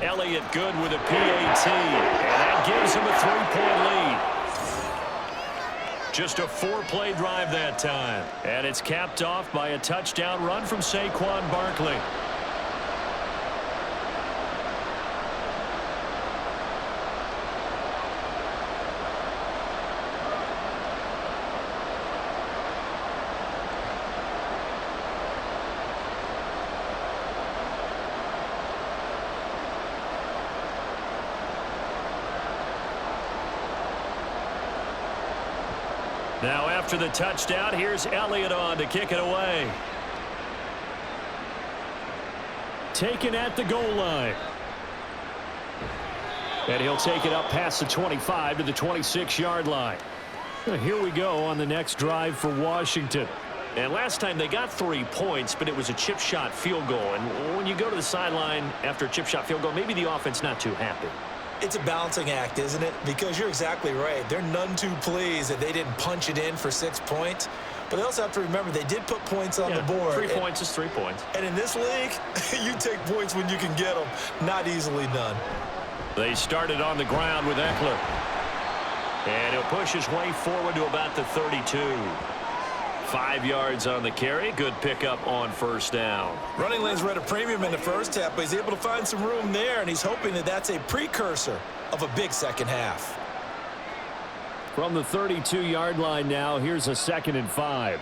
Elliott good with a PAT, and that gives him a 3-point lead. Just a 4-play drive that time. And it's capped off by a touchdown run from Saquon Barkley. Now after the touchdown, here's Elliott on to kick it away. Taken at the goal line. And he'll take it up past the 25 to the 26-yard line. Here we go on the next drive for Washington. And last time they got 3 points, but it was a chip shot field goal. And when you go to the sideline after a chip shot field goal, maybe the offense not too happy. It's a balancing act, isn't it? Because you're exactly right. They're none too pleased that they didn't punch it in for 6 points. But they also have to remember they did put points on the board. 3 points is 3 points. And in this league, you take points when you can get them. Not easily done. They started on the ground with Eckler. And he'll push his way forward to about the 32. 5 yards on the carry. Good pickup on first down. Running lanes were at a premium in the first half, but he's able to find some room there, and he's hoping that that's a precursor of a big second half. From the 32-yard line now, here's a 2nd and 5.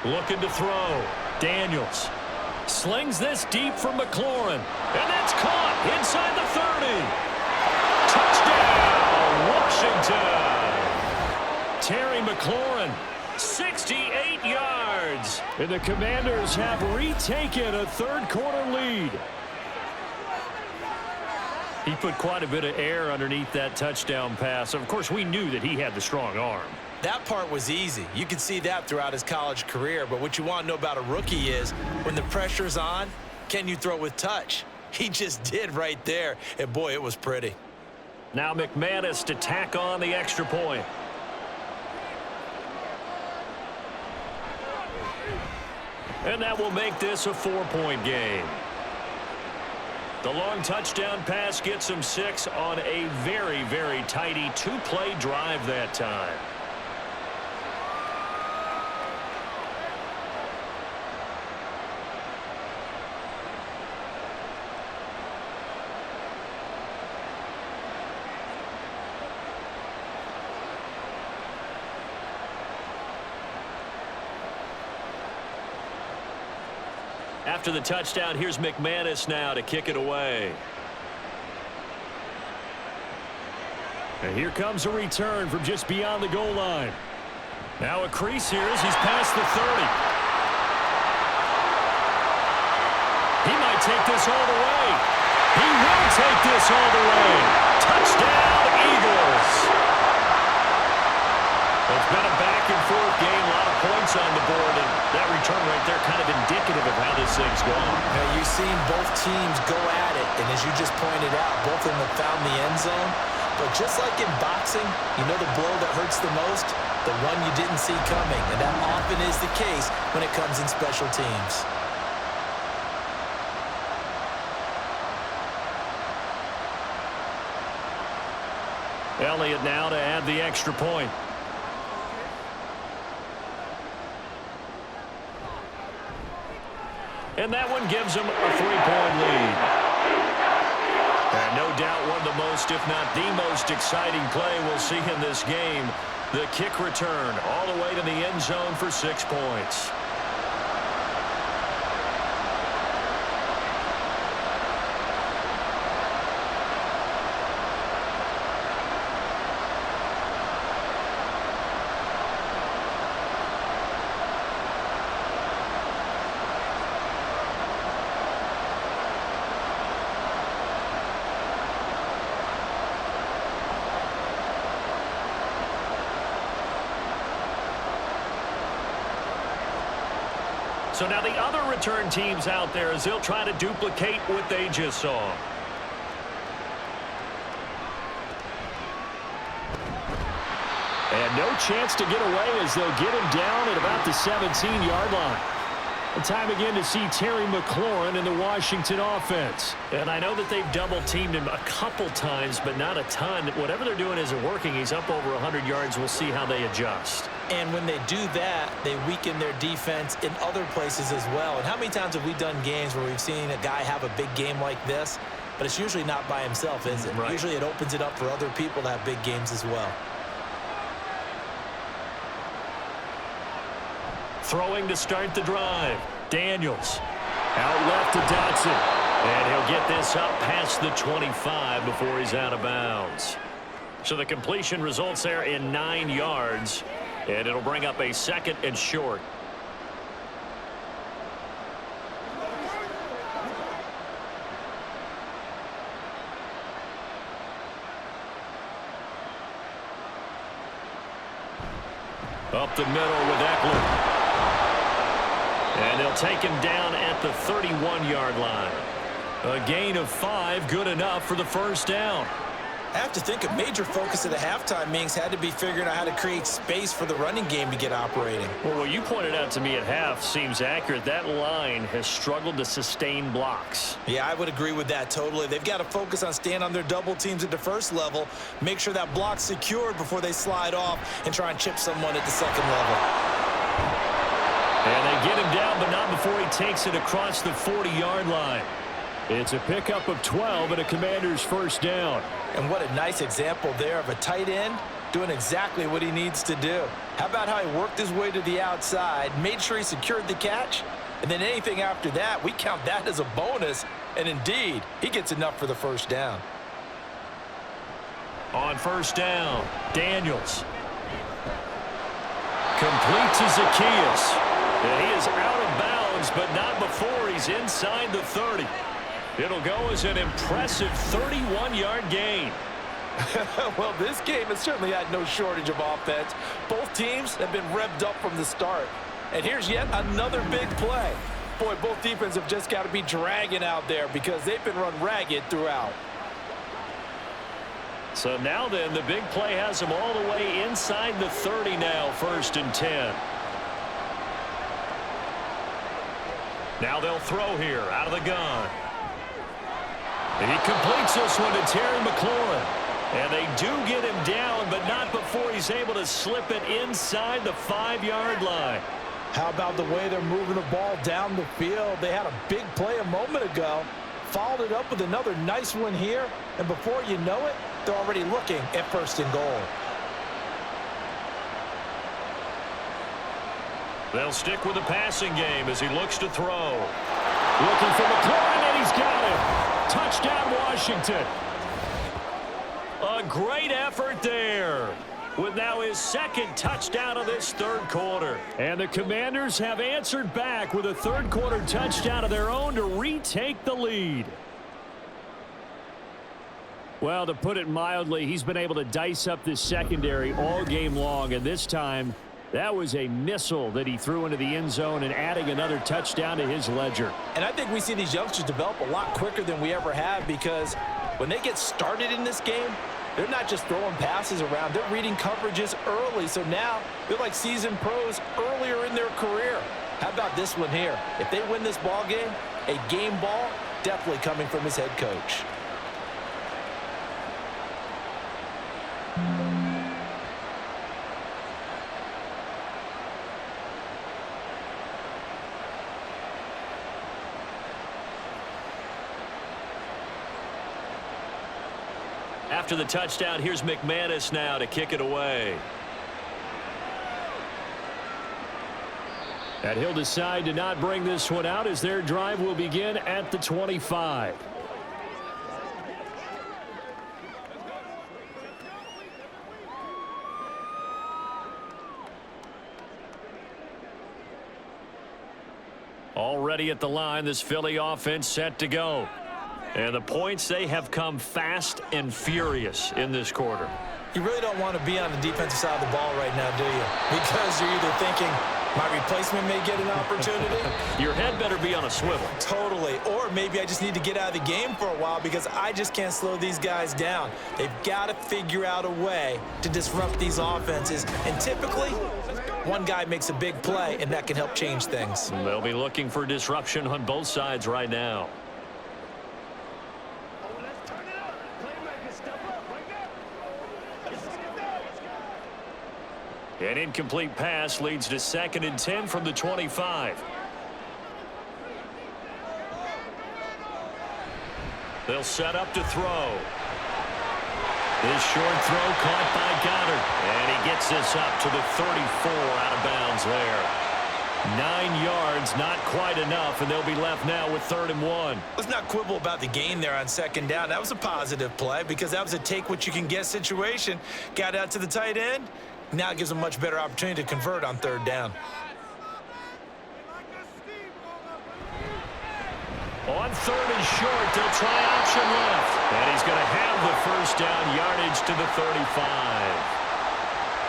Looking to throw. Daniels slings this deep for McLaurin. And that's caught inside the 30. Touchdown, Washington. Terry McLaurin, 68 yards. And the Commanders have retaken a third-quarter lead. He put quite a bit of air underneath that touchdown pass. Of course, we knew that he had the strong arm. That part was easy. You could see that throughout his college career. But what you want to know about a rookie is when the pressure's on, can you throw with touch? He just did right there. And, boy, it was pretty. Now McManus to tack on the extra point. And that will make this a 4-point game. The long touchdown pass gets him 6 on a very, very tidy 2-play drive that time. After the touchdown, here's McManus now to kick it away. And here comes a return from just beyond the goal line. Now a crease here as he's past the 30. He might take this all the way. He will take this all the way. Touchdown, Eagles. It's been a back-and-forth game, a lot of points on the board, and that return right there kind of indicative of how this thing's going. Now, you've seen both teams go at it, and as you just pointed out, both of them have found the end zone. But just like in boxing, you know the blow that hurts the most? The one you didn't see coming, and that often is the case when it comes in special teams. Elliott now to add the extra point. And that one gives them a 3-point lead. And no doubt one of the most, if not the most exciting play we'll see in this game. The kick return all the way to the end zone for 6 points. So now the other return teams out there as they'll try to duplicate what they just saw. And no chance to get away as they'll get him down at about the 17-yard line. And time again to see Terry McLaurin in the Washington offense. And I know that they've double-teamed him a couple times, but not a ton. Whatever they're doing isn't working. He's up over 100 yards. We'll see how they adjust. And when they do that, they weaken their defense in other places as well. And how many times have we done games where we've seen a guy have a big game like this, but it's usually not by himself, is it? Right. Usually it opens it up for other people to have big games as well. Throwing to start the drive. Daniels out left to Dotson. And he'll get this up past the 25 before he's out of bounds. So the completion results there in 9 yards, and it'll bring up a 2nd and short. Up the middle with Eckler. And they'll take him down at the 31-yard line. A gain of 5, good enough for the first down. I have to think a major focus of the halftime meetings had to be figuring out how to create space for the running game to get operating. Well, what you pointed out to me at half seems accurate. That line has struggled to sustain blocks. Yeah, I would agree with that totally. They've got to focus on staying on their double teams at the first level, make sure that block's secured before they slide off and try and chip someone at the second level. And they get him down, but not before he takes it across the 40-yard line. It's a pickup of 12 and a Commander's first down. And what a nice example there of a tight end doing exactly what he needs to do. How about how he worked his way to the outside, made sure he secured the catch, and then anything after that, we count that as a bonus. And indeed, he gets enough for the first down. On first down, Daniels. Complete to Zacchaeus. And he is out of bounds, but not before he's inside the 30. It'll go as an impressive 31-yard gain. Well, this game has certainly had no shortage of offense. Both teams have been revved up from the start. And here's yet another big play. Boy, both defenses have just got to be dragging out there because they've been run ragged throughout. So now then, the big play has him all the way inside the 30 now, 1st and 10. Now they'll throw here out of the gun. And he completes this one to Terry McLaurin. And they do get him down, but not before he's able to slip it inside the 5-yard line. How about the way they're moving the ball down the field? They had a big play a moment ago, followed it up with another nice one here, and before you know it, they're already looking at 1st and goal. They'll stick with the passing game as he looks to throw. Looking for McLaurin, and he's got him. Touchdown, Washington. A great effort there, with now his 2nd touchdown of this 3rd quarter. And the Commanders have answered back with a 3rd quarter touchdown of their own to retake the lead. Well, to put it mildly, he's been able to dice up this secondary all game long, and this time that was a missile that he threw into the end zone and adding another touchdown to his ledger. And I think we see these youngsters develop a lot quicker than we ever have because when they get started in this game, they're not just throwing passes around. They're reading coverages early. So now they're like seasoned pros earlier in their career. How about this one here? If they win this ball game, a game ball definitely coming from his head coach. After the touchdown, here's McManus now to kick it away. And he'll decide to not bring this one out as their drive will begin at the 25. Already at the line, this Philly offense set to go. And the points, they have come fast and furious in this quarter. You really don't want to be on the defensive side of the ball right now, do you? Because you're either thinking, my replacement may get an opportunity. Your head better be on a swivel. Totally. Or maybe I just need to get out of the game for a while because I just can't slow these guys down. They've got to figure out a way to disrupt these offenses. And typically, one guy makes a big play, and that can help change things. They'll be looking for disruption on both sides right now. An incomplete pass leads to 2nd and 10 from the 25. They'll set up to throw. This short throw caught by Goddard. And he gets this up to the 34 out of bounds there. 9 yards, not quite enough, and they'll be left now with 3rd and 1. Let's not quibble about the gain there on 2nd down. That was a positive play because that was a take-what-you-can-get situation. Got out to the tight end. Now it gives them a much better opportunity to convert on 3rd down. On 3rd and short, they'll try option left. And he's going to have the 1st down, yardage to the 35.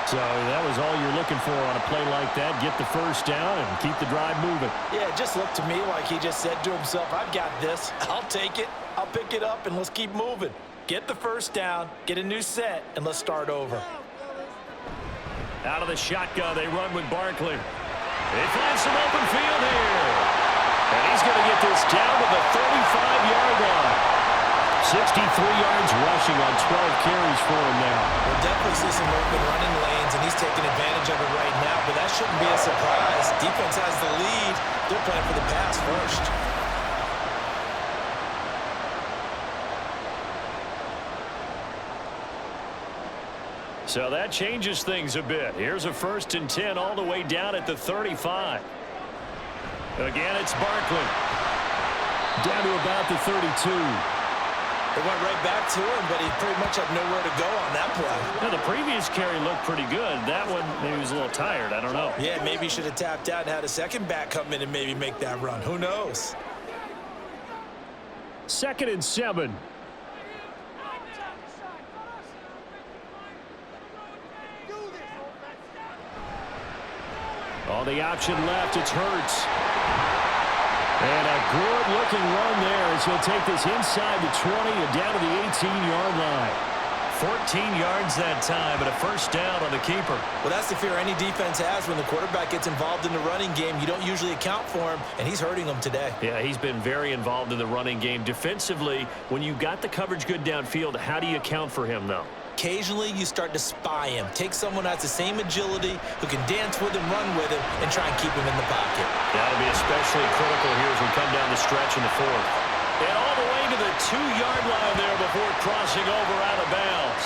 So that was all you're looking for on a play like that. Get the 1st down and keep the drive moving. Yeah, it just looked to me like he just said to himself, I've got this. I'll take it. I'll pick it up, and let's keep moving. Get the 1st down, get a new set, and let's start over. Out of the shotgun, they run with Barkley. They find some open field here. And he's going to get this down to the 35-yard line. 63 yards rushing on 12 carries for him now. We'll definitely see some open running lanes, and he's taking advantage of it right now, but that shouldn't be a surprise. Defense has the lead. They're playing for the pass first. So that changes things a bit. Here's a 1st and 10 all the way down at the 35. Again, it's Barkley. Down to about the 32. They went right back to him, but he pretty much had nowhere to go on that play. Now, the previous carry looked pretty good. That one, maybe he was a little tired. I don't know. Yeah, maybe he should have tapped out and had a second back come in and maybe make that run. Who knows? 2nd and 7. On the option left, it's Hurts. And a good-looking run there as he'll take this inside the 20 and down to the 18-yard line. 14 yards that time, and a 1st down on the keeper. Well, that's the fear any defense has when the quarterback gets involved in the running game. You don't usually account for him, and he's hurting them today. Yeah, he's been very involved in the running game. Defensively, when you got the coverage good downfield, how do you account for him, though? Occasionally, you start to spy him. Take someone who has the same agility, who can dance with him, run with him, and try and keep him in the pocket. That'll be especially critical here as we come down the stretch in the 4th. And all the way to the 2-yard line there before crossing over out of bounds.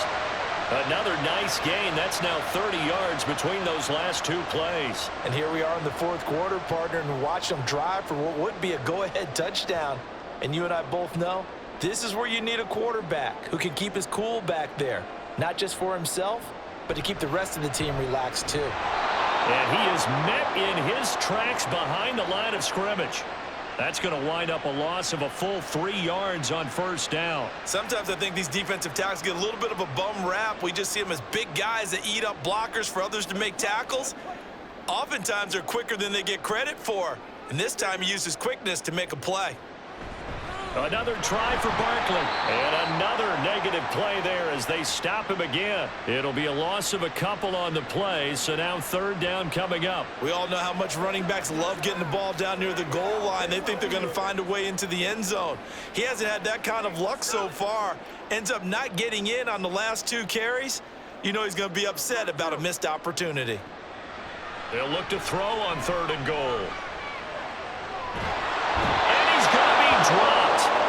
Another nice gain. That's now 30 yards between those last 2 plays. And here we are in the 4th quarter, partner, and watch them drive for what would be a go-ahead touchdown. And you and I both know this is where you need a quarterback who can keep his cool back there. Not just for himself, but to keep the rest of the team relaxed too. And he is met in his tracks behind the line of scrimmage. That's going to wind up a loss of a full 3 yards on 1st down. Sometimes I think these defensive tackles get a little bit of a bum rap. We just see them as big guys that eat up blockers for others to make tackles. Oftentimes they're quicker than they get credit for. And this time he used his quickness to make a play. Another try for Barkley. And another negative play there as they stop him again. It'll be a loss of a couple on the play, so now 3rd down coming up. We all know how much running backs love getting the ball down near the goal line. They think they're going to find a way into the end zone. He hasn't had that kind of luck so far. Ends up not getting in on the last 2 carries. You know he's going to be upset about a missed opportunity. They'll look to throw on 3rd and goal. And he's going to be dropped.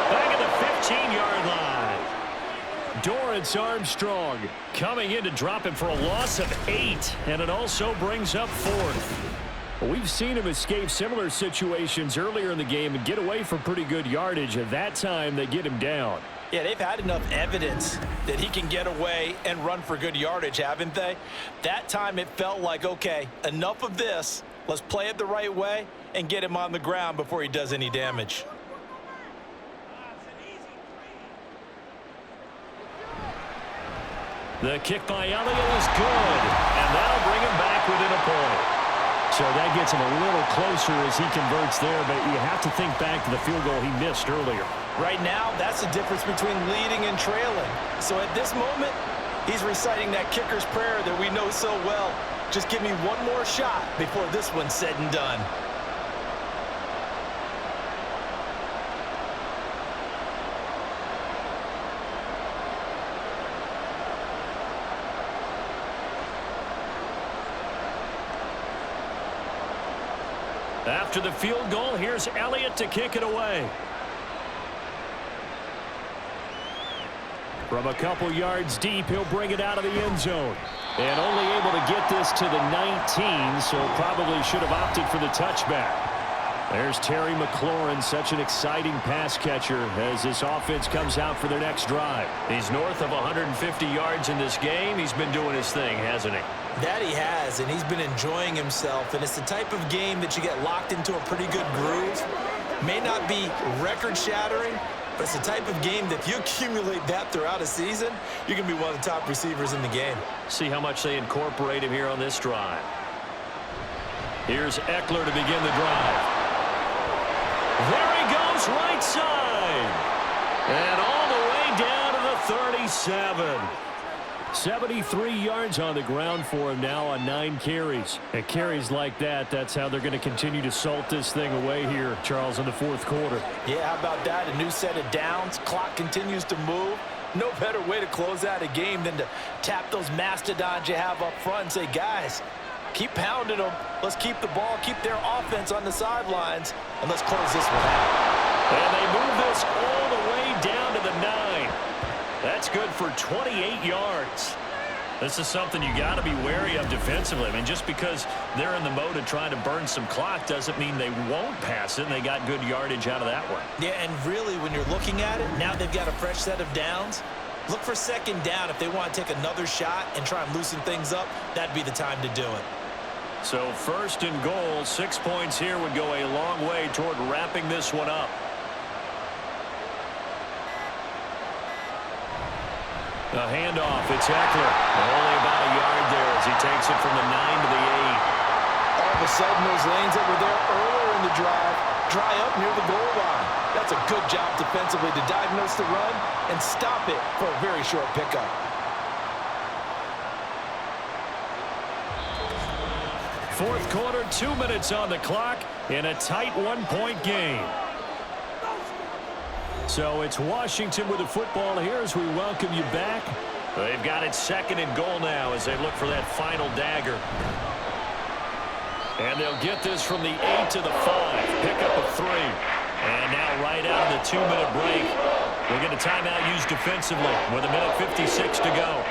Back at the 15-yard line. Dorrance Armstrong coming in to drop him for a loss of 8, and it also brings up 4th. We've seen him escape similar situations earlier in the game and get away from pretty good yardage. At that time, they get him down. Yeah, they've had enough evidence that he can get away and run for good yardage, haven't they? That time it felt like, okay, enough of this. Let's play it the right way and get him on the ground before he does any damage. The kick by Elliott is good, and that'll bring him back within a point. So that gets him a little closer as he converts there, but you have to think back to the field goal he missed earlier. Right now, that's the difference between leading and trailing. So at this moment, he's reciting that kicker's prayer that we know so well. Just give me one more shot before this one's said and done. After the field goal, here's Elliott to kick it away. From a couple yards deep, he'll bring it out of the end zone. And only able to get this to the 19, so probably should have opted for the touchback. There's Terry McLaurin, such an exciting pass catcher as this offense comes out for their next drive. He's north of 150 yards in this game. He's been doing his thing, hasn't he? That he has, and he's been enjoying himself. And it's the type of game that you get locked into a pretty good groove. May not be record-shattering, but it's the type of game that if you accumulate that throughout a season, you can be one of the top receivers in the game. See how much they incorporate him here on this drive. Here's Eckler to begin the drive. There he goes, right side. And all the way down to the 37. 73 yards on the ground for him now on 9 carries. And carries like that, that's how they're going to continue to salt this thing away here, Charles, in the fourth quarter. Yeah, how about that? A new set of downs. Clock continues to move. No better way to close out a game than to tap those mastodons you have up front and say, guys, keep pounding them. Let's keep the ball, keep their offense on the sidelines, and let's close this one out. And they move this all the way down to the 9. That's good for 28 yards. This is something you got to be wary of defensively. I mean, just because they're in the mode of trying to burn some clock doesn't mean they won't pass it, and they got good yardage out of that one. Yeah, and really, when you're looking at it, now they've got a fresh set of downs. Look for second down. If they want to take another shot and try and loosen things up, that'd be the time to do it. So first and goal, 6 points here would go a long way toward wrapping this one up. A handoff, it's Eckler. Only about a yard there as he takes it from the 9 to the 8. All of a sudden, those lanes that were there earlier in the drive dry up near the goal line. That's a good job defensively to diagnose the run and stop it for a very short pickup. Fourth quarter, 2 minutes on the clock in a tight 1-point game. So it's Washington with the football here as we welcome you back. They've got it second and goal now as they look for that final dagger. And they'll get this from the 8 to the 5. Pick up a 3. And now right out of the 2-minute break, we'll get a timeout used defensively with 1:56 to go.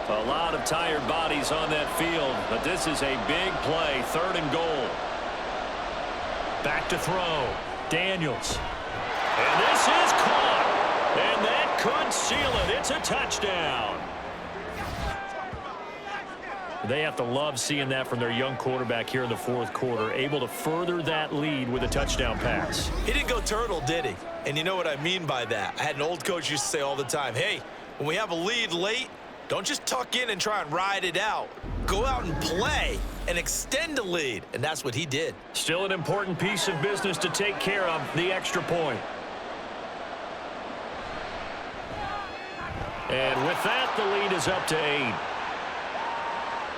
A lot of tired bodies on that field, but this is a big play, 3rd and goal. Back to throw. Daniels. And this is caught. And that could seal it. It's a touchdown. They have to love seeing that from their young quarterback here in the fourth quarter, able to further that lead with a touchdown pass. He didn't go turtle, did he? And you know what I mean by that. I had an old coach used to say all the time, hey, when we have a lead late, don't just tuck in and try and ride it out. Go out and play and extend the lead. And that's what he did. Still an important piece of business to take care of, the extra point. And with that, the lead is up to 8.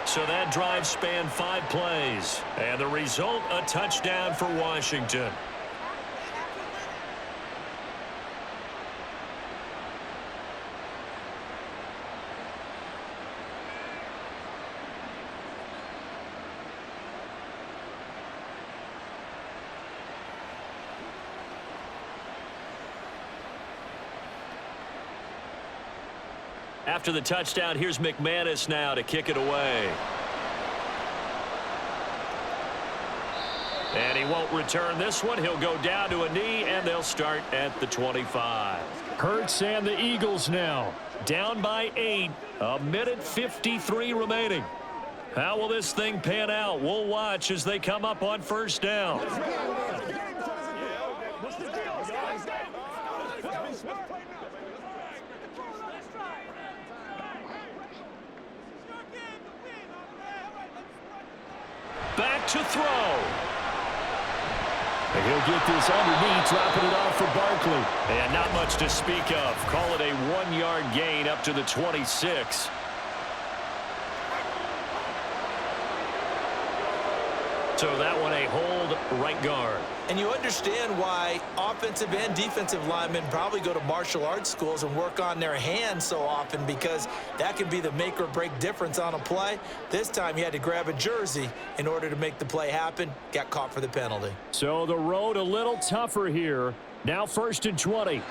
So that drive spanned 5 plays. And the result, a touchdown for Washington. After the touchdown, here's McManus now to kick it away. And he won't return this one. He'll go down to a knee, and they'll start at the 25. Hurts and the Eagles now down by 8. 1:53 remaining. How will this thing pan out? We'll watch as they come up on first down. Back to throw. And he'll get this underneath, dropping it off for Barkley. And not much to speak of. Call it a 1-yard gain up to the 26. So that one a hold right guard. And you understand why offensive and defensive linemen probably go to martial arts schools and work on their hands so often, because that can be the make or break difference on a play. This time he had to grab a jersey in order to make the play happen. Got caught for the penalty. So the road a little tougher here. Now 1st and 20.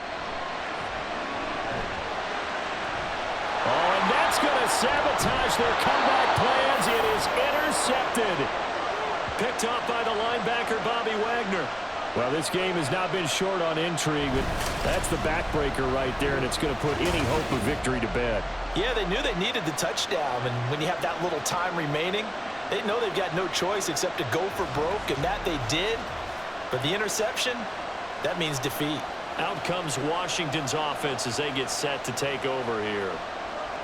Oh, and that's going to sabotage their comeback plans. It is intercepted. Picked up by the linebacker, Bobby Wagner. Well, this game has not been short on intrigue, but that's the backbreaker right there, and it's going to put any hope of victory to bed. Yeah, they knew they needed the touchdown, and when you have that little time remaining, they know they've got no choice except to go for broke, and that they did. But the interception, that means defeat. Out comes Washington's offense as they get set to take over here.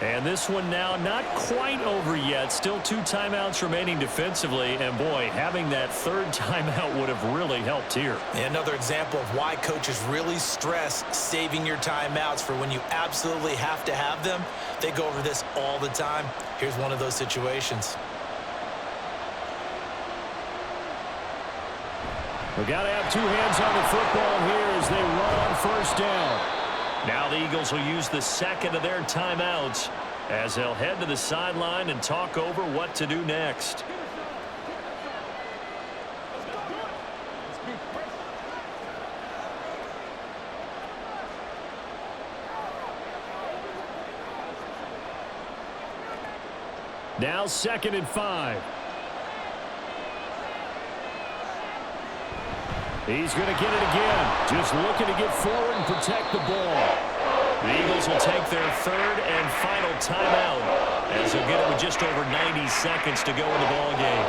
And this one now not quite over yet. Still 2 timeouts remaining defensively. And, boy, having that 3rd timeout would have really helped here. And another example of why coaches really stress saving your timeouts for when you absolutely have to have them. They go over this all the time. Here's one of those situations. We've got to have 2 hands on the football here as they run on 1st down. Now the Eagles will use the 2nd of their timeouts as they'll head to the sideline and talk over what to do next. Now 2nd and 5. He's going to get it again. Just looking to get forward and protect the ball. The Eagles will take their 3rd and final timeout as they'll get it with just over 90 seconds to go in the ball game.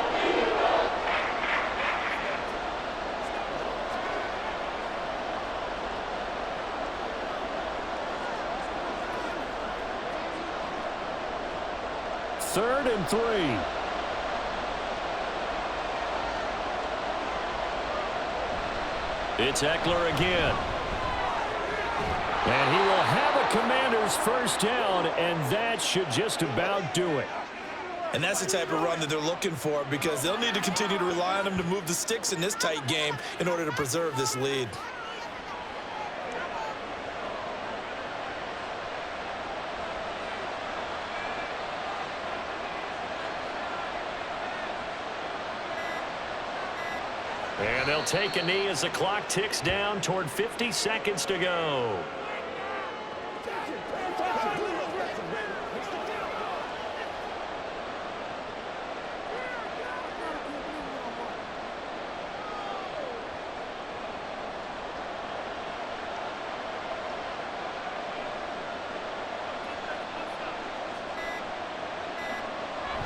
Third and 3. It's Eckler again. And he will have a Commander's 1st down, and that should just about do it. And that's the type of run that they're looking for, because they'll need to continue to rely on him to move the sticks in this tight game in order to preserve this lead. And they'll take a knee as the clock ticks down toward 50 seconds to go.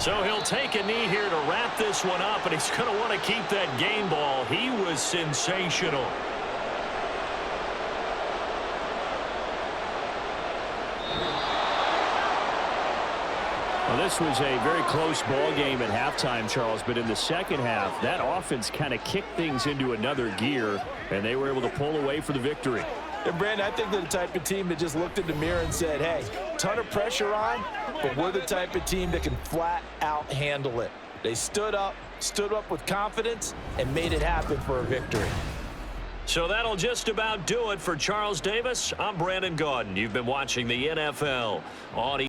So he'll take a knee here to wrap this one up, and he's going to want to keep that game ball. He was sensational. Well, this was a very close ball game at halftime, Charles, but in the 2nd half, that offense kind of kicked things into another gear, and they were able to pull away for the victory. And Brandon, I think they're the type of team that just looked in the mirror and said, hey, ton of pressure on, but we're the type of team that can flat out handle it. They stood up with confidence, and made it happen for a victory. So that'll just about do it for Charles Davis. I'm Brandon Gaudin. You've been watching the NFL on